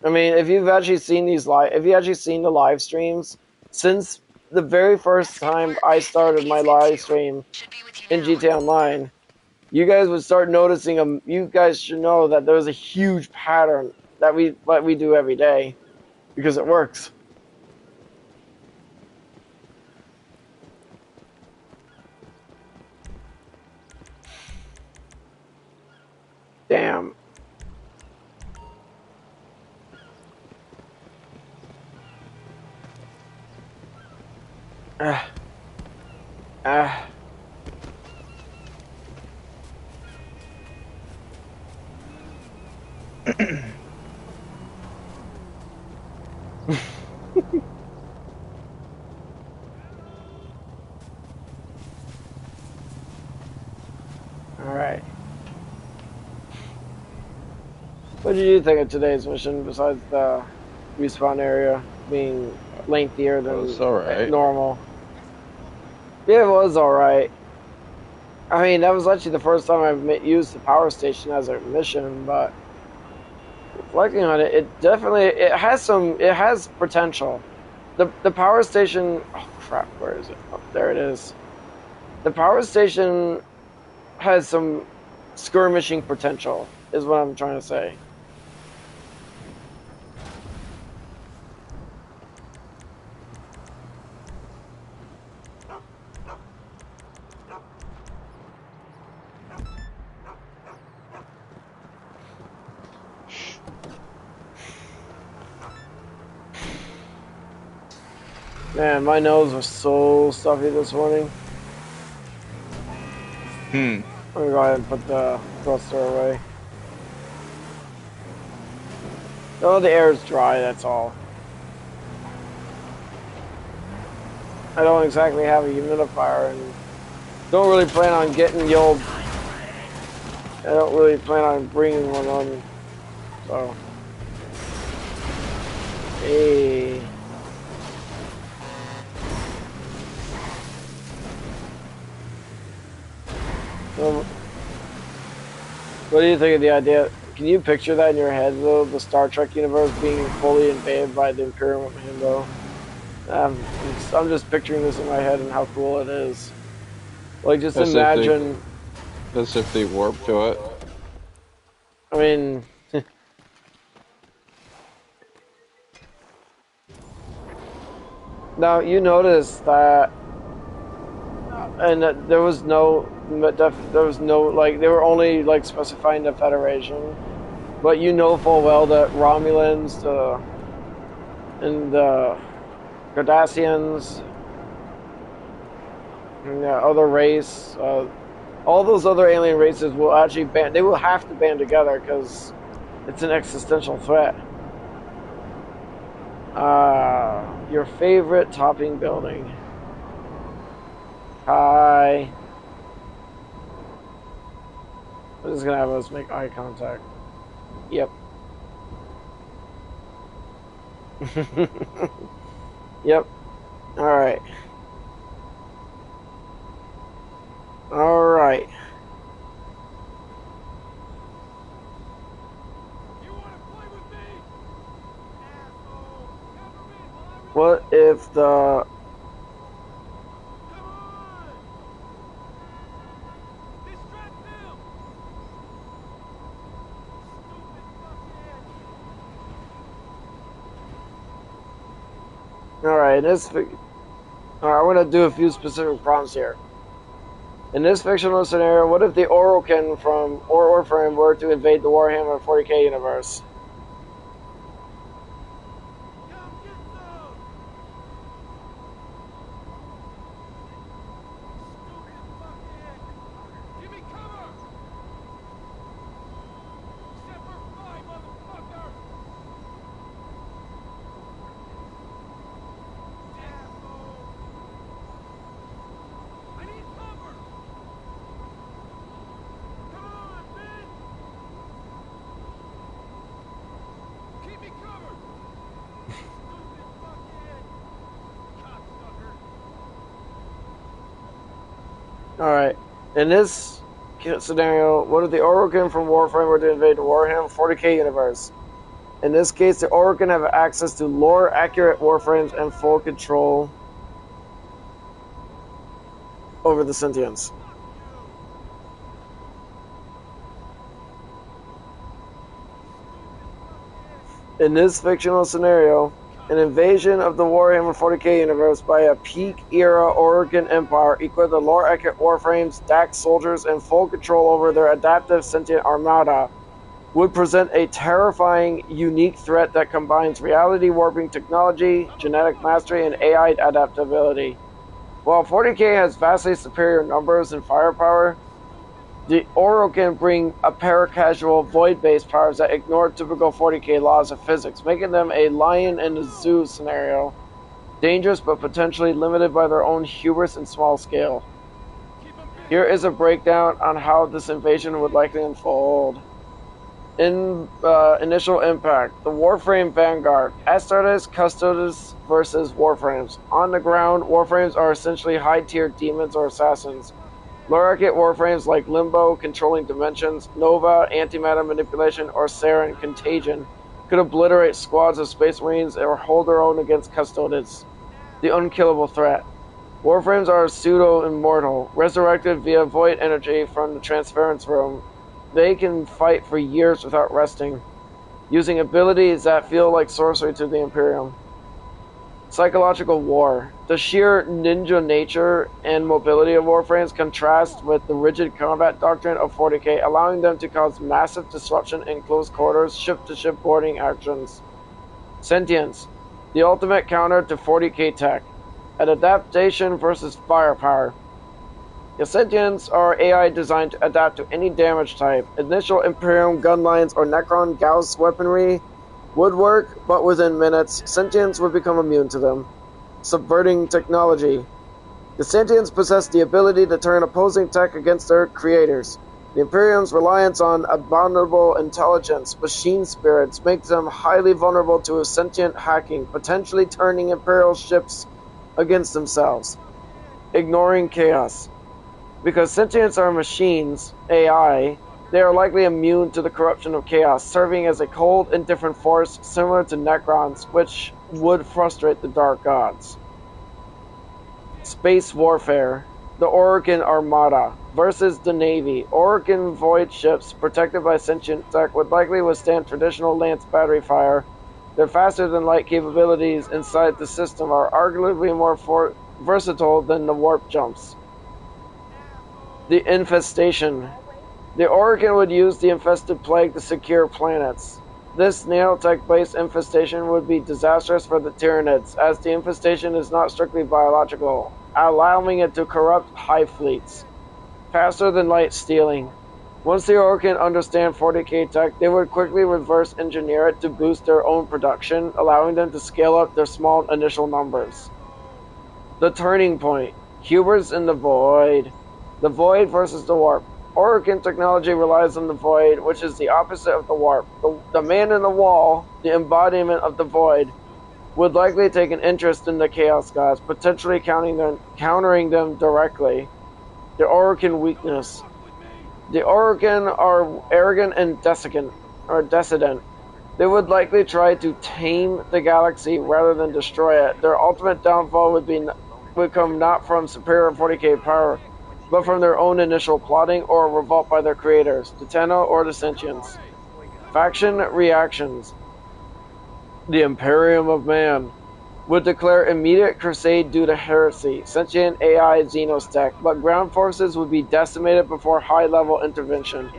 I mean, if you've actually seen the live streams, since the very first time I started my live stream in GTA Online, you guys would start noticing them. You guys should know that there's a huge pattern that we do every day, because it works. Damn. All right. What did you think of today's mission, besides the respawn area being lengthier than normal? Yeah, it was alright. I mean, that was actually the first time I've used the power station as a mission, but reflecting on it, it has potential. The power station, oh crap, where is it? Oh, there it is. The power station has some skirmishing potential, is what I'm trying to say. Man, my nose was so stuffy this morning. I'm gonna go ahead and put the thruster away. Oh, the air is dry, that's all. I don't exactly have a humidifier, and don't really plan on getting the old... I don't really plan on bringing one on, so... Hey... What do you think of the idea? Can you picture that in your head, though? The Star Trek universe being fully invaded by the Imperium Himbo? I'm just picturing this in my head and how cool it is. Like, just As if they, imagine. as if they warp to it. I mean, now you notice that, and there was no, like, they were only like specifying the Federation, but you know full well that Romulans, and the Cardassians, and the other race, all those other alien races will actually band. They will have to band together because it's an existential threat. Your favorite topping building? Hi. I'm just gonna have us make eye contact. Yep. Yep. Alright. Alright. What if the... Alright, Alright, I'm gonna do a few specific prompts here. In this fictional scenario, what if the Orokin from Warframe were to invade the Warhammer 40k universe? Alright, in this scenario, what if the Orokin from Warframe were to invade the Warhammer 40k universe? In this case, the Orokin have access to lore-accurate Warframes and full control over the sentients. In this fictional scenario, an invasion of the Warhammer 40k universe by a peak-era Orokin Empire equipped with lore-accurate Warframes, Dax soldiers, and full control over their adaptive sentient armada would present a terrifying, unique threat that combines reality-warping technology, genetic mastery, and AI adaptability. While 40k has vastly superior numbers and firepower, the Orokin bring a para-casual, void-based powers that ignore typical 40k laws of physics, making them a lion in a zoo scenario. Dangerous but potentially limited by their own hubris and small scale. Here is a breakdown on how this invasion would likely unfold. In initial impact, the Warframe Vanguard, Astartes, Custodes versus Warframes. On the ground, Warframes are essentially high-tier demons or assassins. Lower-accurate Warframes like Limbo, Controlling Dimensions, Nova, Antimatter Manipulation, or Saren, Contagion could obliterate squads of Space Marines or hold their own against Custodes, the unkillable threat. Warframes are pseudo-immortal, resurrected via void energy from the transference room. They can fight for years without resting, using abilities that feel like sorcery to the Imperium. Psychological war. The sheer ninja nature and mobility of Warframes contrast with the rigid combat doctrine of 40k, allowing them to cause massive disruption in close quarters, ship-to-ship boarding actions. Sentience. The ultimate counter to 40k tech. An adaptation versus firepower. The Sentients are AI designed to adapt to any damage type. Initial Imperium gun lines or Necron Gauss weaponry would work, but within minutes, Sentients would become immune to them. Subverting technology. The Sentients possess the ability to turn opposing tech against their creators. The Imperium's reliance on abominable intelligence, machine spirits, makes them highly vulnerable to sentient hacking, potentially turning Imperial ships against themselves. Ignoring chaos. Because sentients are machines, AI, they are likely immune to the corruption of chaos, serving as a cold, indifferent force similar to Necrons, which would frustrate the Dark Gods. Space warfare. The Orokin Armada versus the Navy. Orokin void ships protected by sentient tech would likely withstand traditional lance battery fire. Their faster-than-light capabilities inside the system are arguably more versatile than the warp jumps. The Infestation. The Orokin would use the infested plague to secure planets. This nanotech-based infestation would be disastrous for the Tyranids, as the infestation is not strictly biological, allowing it to corrupt hive fleets. Faster than light stealing. Once the Orokin understand 40k tech, they would quickly reverse engineer it to boost their own production, allowing them to scale up their small initial numbers. The Turning Point. Hubris in the Void. The Void versus the Warp. Orokin technology relies on the Void, which is the opposite of the Warp. The man in the wall, the embodiment of the Void, would likely take an interest in the Chaos Gods, potentially countering them directly. The Orokin weakness. The Orokin are arrogant and dissident. They would likely try to tame the galaxy rather than destroy it. Their ultimate downfall would come not from superior 40k power, but from their own initial plotting or revolt by their creators, the Tenno or the Sentients. Faction reactions. The Imperium of Man would declare immediate crusade due to heresy, sentient AI Xenos tech, but ground forces would be decimated before high-level intervention.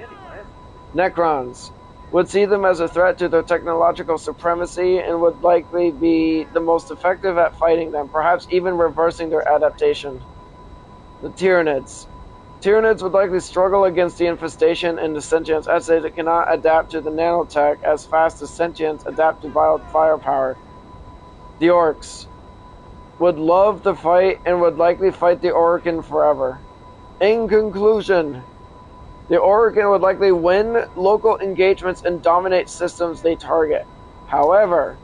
Necrons would see them as a threat to their technological supremacy and would likely be the most effective at fighting them, perhaps even reversing their adaptation. The Tyranids. Tyranids would likely struggle against the infestation and the sentients as they cannot adapt to the nanotech as fast as sentients adapt to firepower. The Orcs would love to fight and would likely fight the Orokin forever. In conclusion, the Orokin would likely win local engagements and dominate systems they target. However,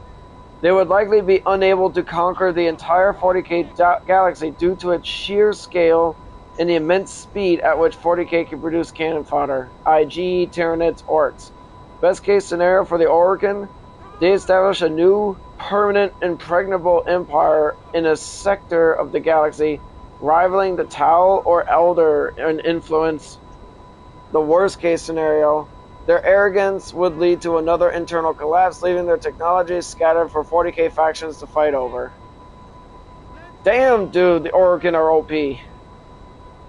they would likely be unable to conquer the entire 40k galaxy due to its sheer scale and the immense speed at which 40k can produce cannon fodder, i.g. Tyranids, Orcs. Best case scenario for the Orokin, they establish a new, permanent, impregnable empire in a sector of the galaxy, rivaling the Tau or Elder in influence. The worst case scenario, their arrogance would lead to another internal collapse, leaving their technology scattered for 40k factions to fight over. Damn, dude, the Orokin are OP.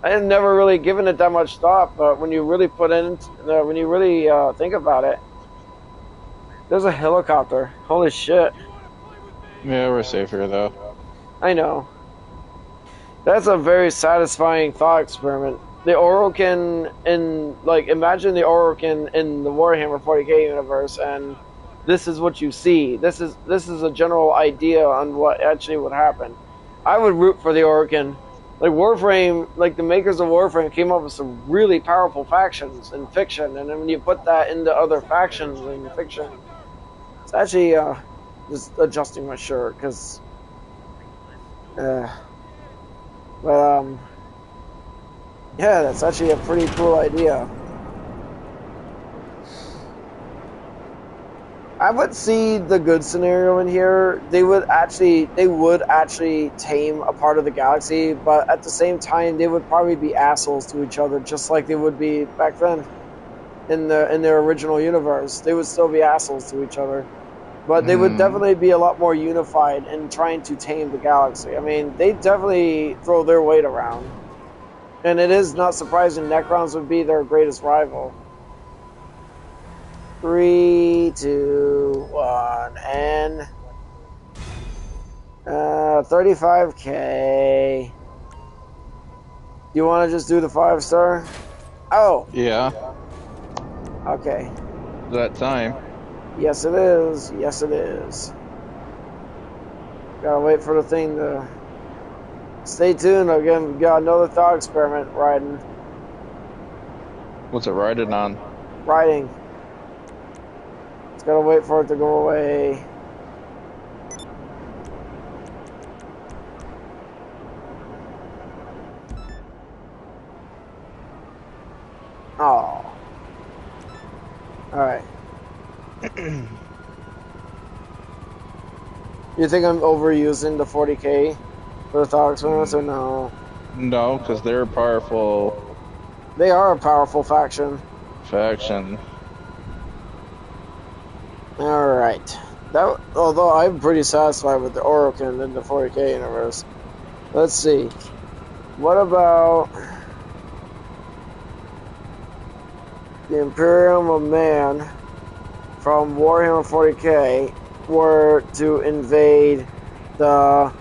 I had never really given it that much thought, but when you really think about it, there's a helicopter. Holy shit. Yeah, we're safe here though. I know. That's a very satisfying thought experiment. The Orokin imagine the Orokin in the Warhammer 40k universe, and this is what you see. This is a general idea on what actually would happen. I would root for the Orokin. Like Warframe, like the makers of Warframe came up with some really powerful factions in fiction, and then when you put that into other factions in fiction, it's actually just adjusting my shirt because, yeah, that's actually a pretty cool idea. I would see the good scenario in here. They would actually tame a part of the galaxy, but at the same time, they would probably be assholes to each other, just like they would be back then in their original universe. They would still be assholes to each other, but they would definitely be a lot more unified in trying to tame the galaxy. I mean, they definitely throw their weight around, and it is not surprising Necrons would be their greatest rival. 3, 2, 1, and 35k. Do you want to just do the 5-star? Oh. Yeah. Okay. That time. Yes, it is. Yes, it is. Gotta wait for the thing to... Stay tuned. Again, we got another thought experiment riding. What's it riding on? Riding. Gotta wait for it to go away. Oh. Alright. You think I'm overusing the 40k for the thought experiments or no? No, because they're a powerful They are a powerful faction. faction. Alright. That, although I'm pretty satisfied with the Orokin in the 40k universe. Let's see. What about the Imperium of Man from Warhammer 40k were to invade the...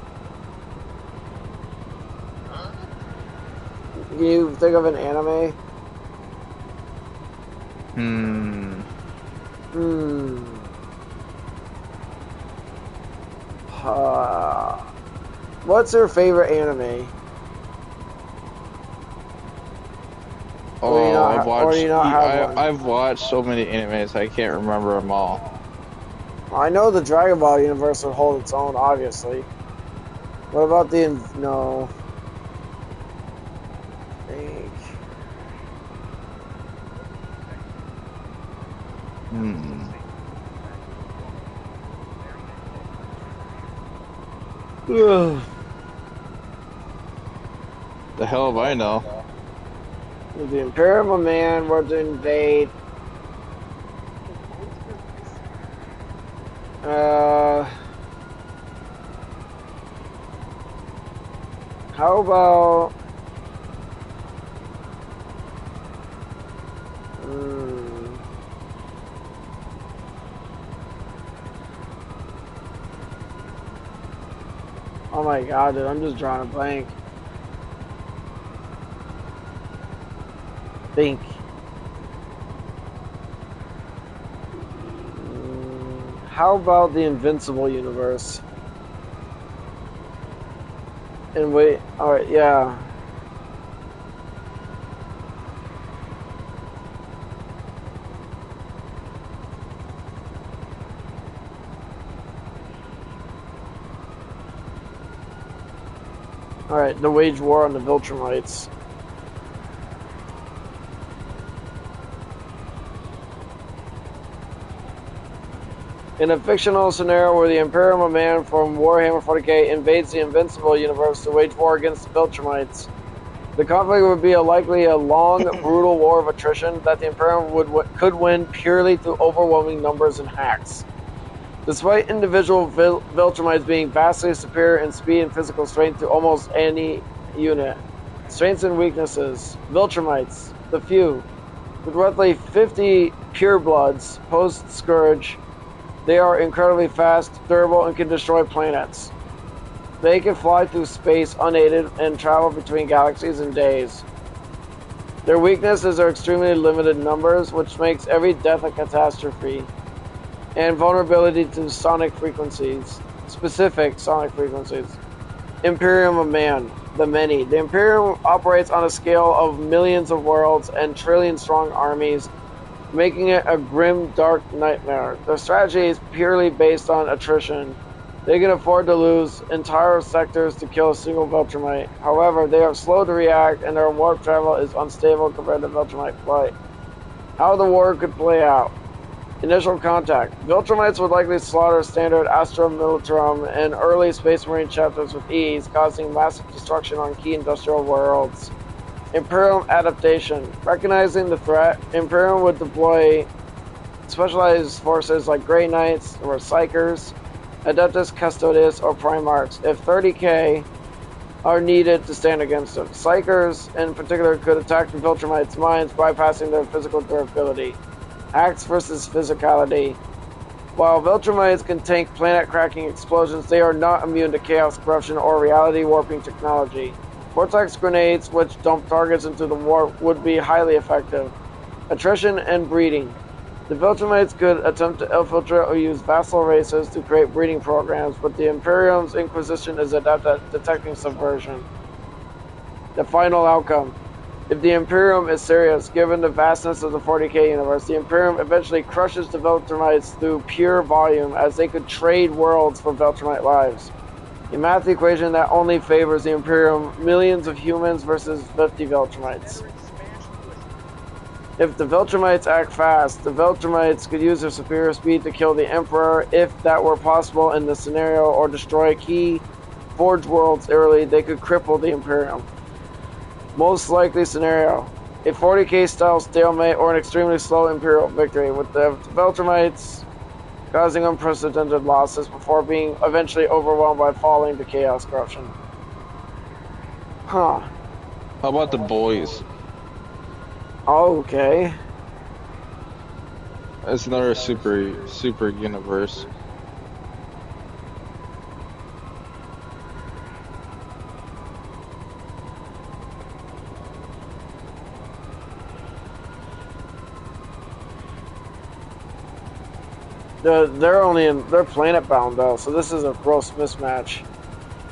Can you think of an anime? What's your favorite anime? Oh, I've Or do watched. you not have one? I've watched so many animes, I can't remember them all. I know the Dragon Ball universe would hold its own, obviously. What about the... No. Think. The hell if I know? If the Imperium of Man were to invade... How about... Oh my god, dude, I'm just drawing a blank. Think. How about the Invincible universe? And wait, alright, yeah. Alright, the wage war on the Viltrumites. In a fictional scenario where the Imperium of Man from Warhammer 40k invades the Invincible universe to wage war against the Viltrumites, the conflict would be likely a long, brutal war of attrition that the Imperium could win purely through overwhelming numbers and hacks. Despite individual Viltrumites being vastly superior in speed and physical strength to almost any unit. Strengths and weaknesses. Viltrumites, the few. With roughly 50 purebloods post-Scourge, they are incredibly fast, durable, and can destroy planets. They can fly through space unaided and travel between galaxies in days. Their weakness is their extremely limited numbers, which makes every death a catastrophe, and vulnerability to sonic frequencies, specific sonic frequencies. Imperium of Man, the many. The Imperium operates on a scale of millions of worlds and trillion-strong armies, making it a grim, dark nightmare. Their strategy is purely based on attrition. They can afford to lose entire sectors to kill a single Viltrumite. However, they are slow to react, and their warp travel is unstable compared to Viltrumite flight. How the war could play out. Initial contact. Viltrumites would likely slaughter standard Astra Militarum and early Space Marine chapters with ease, causing massive destruction on key industrial worlds. Imperium adaptation. Recognizing the threat, Imperium would deploy specialized forces like Grey Knights or Psychers, Adeptus Custodes, or Primarchs, if 30k are needed to stand against them. Psychers, in particular, could attack the Viltrumites' minds, bypassing their physical durability. Hacks versus physicality. While Viltrumites can tank planet-cracking explosions, they are not immune to chaos, corruption, or reality-warping technology. Vortex grenades, which dump targets into the warp, would be highly effective. Attrition and breeding. The Viltrumites could attempt to infiltrate or use vassal races to create breeding programs, but the Imperium's Inquisition is adept at detecting subversion. The final outcome. If the Imperium is serious, given the vastness of the 40k universe, the Imperium eventually crushes the Viltrumites through pure volume, as they could trade worlds for Viltrumite lives. A math equation that only favors the Imperium, millions of humans versus 50 Viltrumites. If the Viltrumites act fast, the Viltrumites could use their superior speed to kill the Emperor if that were possible in this scenario, or destroy key Forge worlds early. They could cripple the Imperium. Most likely scenario: a 40k style stalemate or an extremely slow Imperial victory, with the Viltrumites causing unprecedented losses before being eventually overwhelmed by falling to chaos corruption. Huh. How about the boys? Okay. It's another super universe. They're planet bound though, so this is a gross mismatch.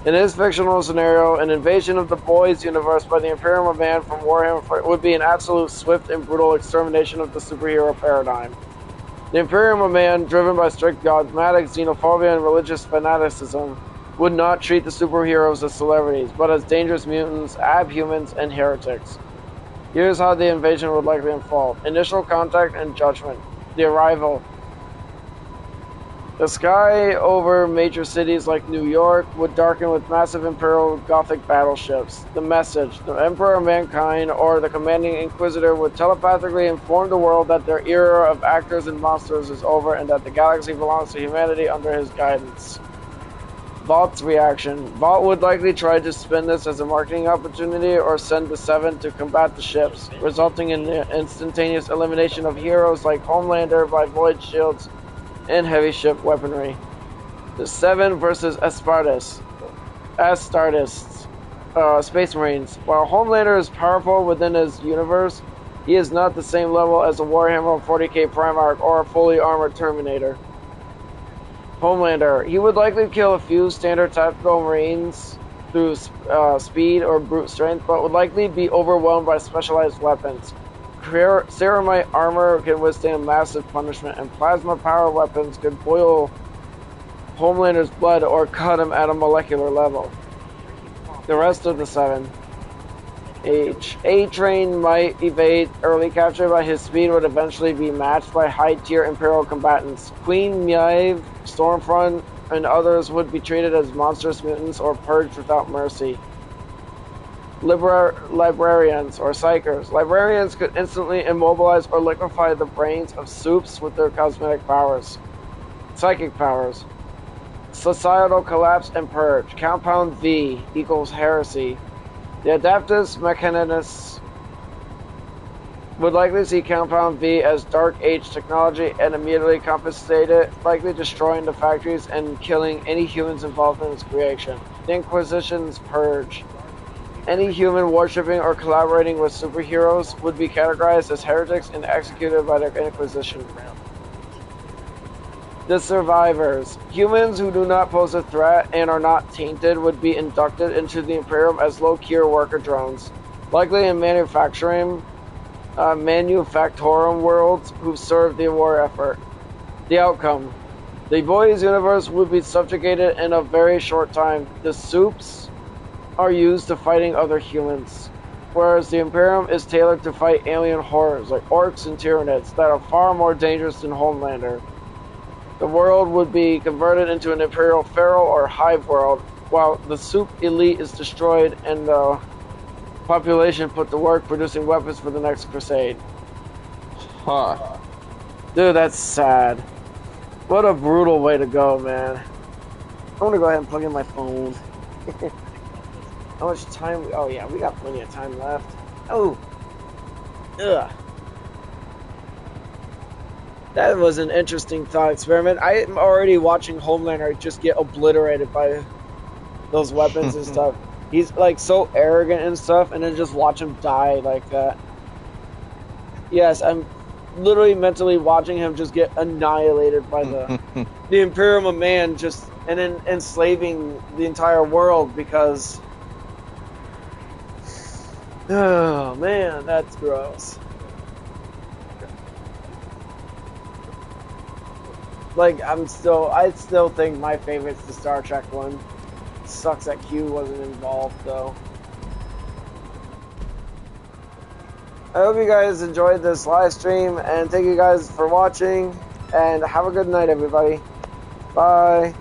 In his fictional scenario, an invasion of the Boys universe by the Imperium of Man from Warhammer would be an absolute swift and brutal extermination of the superhero paradigm. The Imperium of Man, driven by strict dogmatic xenophobia and religious fanaticism, would not treat the superheroes as celebrities, but as dangerous mutants, abhumans, and heretics. Here's how the invasion would likely unfold. Initial contact and judgment. The arrival. The sky over major cities like New York would darken with massive Imperial Gothic battleships. The message: the Emperor of Mankind or the Commanding Inquisitor would telepathically inform the world that their era of actors and monsters is over and that the galaxy belongs to humanity under his guidance. Vault's reaction. Vault would likely try to spin this as a marketing opportunity or send the Seven to combat the ships, resulting in the instantaneous elimination of heroes like Homelander by void shields and heavy ship weaponry. The Seven versus Astartes, Space Marines. While Homelander is powerful within his universe, he is not the same level as a Warhammer 40k Primarch or a fully armored Terminator. Homelander. He would likely kill a few standard tactical Marines through speed or brute strength, but would likely be overwhelmed by specialized weapons. Ceramite armor can withstand massive punishment, and plasma power weapons could boil Homelander's blood or cut him at a molecular level. The rest of the Seven. A-Train might evade early capture, but his speed would eventually be matched by high-tier Imperial combatants. Queen Maeve, Stormfront, and others would be treated as monstrous mutants or purged without mercy. Librarians or Psychers. Librarians could instantly immobilize or liquefy the brains of soups with their cosmetic powers. Psychic powers. Societal collapse and purge. Compound V equals heresy. The Adeptus Mechanicus would likely see Compound V as Dark Age technology and immediately confiscate it, likely destroying the factories and killing any humans involved in its creation. The Inquisition's purge. Any human worshipping or collaborating with superheroes would be categorized as heretics and executed by the Inquisition. The survivors. Humans who do not pose a threat and are not tainted would be inducted into the Imperium as low-tier worker drones, likely in manufactorum worlds who serve the war effort. The outcome. The Boys universe would be subjugated in a very short time. The soups are used to fighting other humans, whereas the Imperium is tailored to fight alien horrors like orcs and Tyranids that are far more dangerous than Homelander. The world would be converted into an Imperial feral or hive world, while the soup elite is destroyed and the population put to work producing weapons for the next crusade. Huh. Dude, that's sad. What a brutal way to go, man. I'm gonna go ahead and plug in my phone. How much time? Oh yeah, we got plenty of time left. Oh. Ugh. That was an interesting thought experiment. I'm already watching Homelander just get obliterated by those weapons and stuff. He's like so arrogant and stuff, and then just watch him die like that. Yes, I'm literally mentally watching him just get annihilated by the Imperium of Man, just and then enslaving the entire world because. Oh man, that's gross. Like I still think my favorite's the Star Trek one. Sucks that Q wasn't involved though. I hope you guys enjoyed this live stream, and thank you guys for watching, and have a good night, everybody. Bye.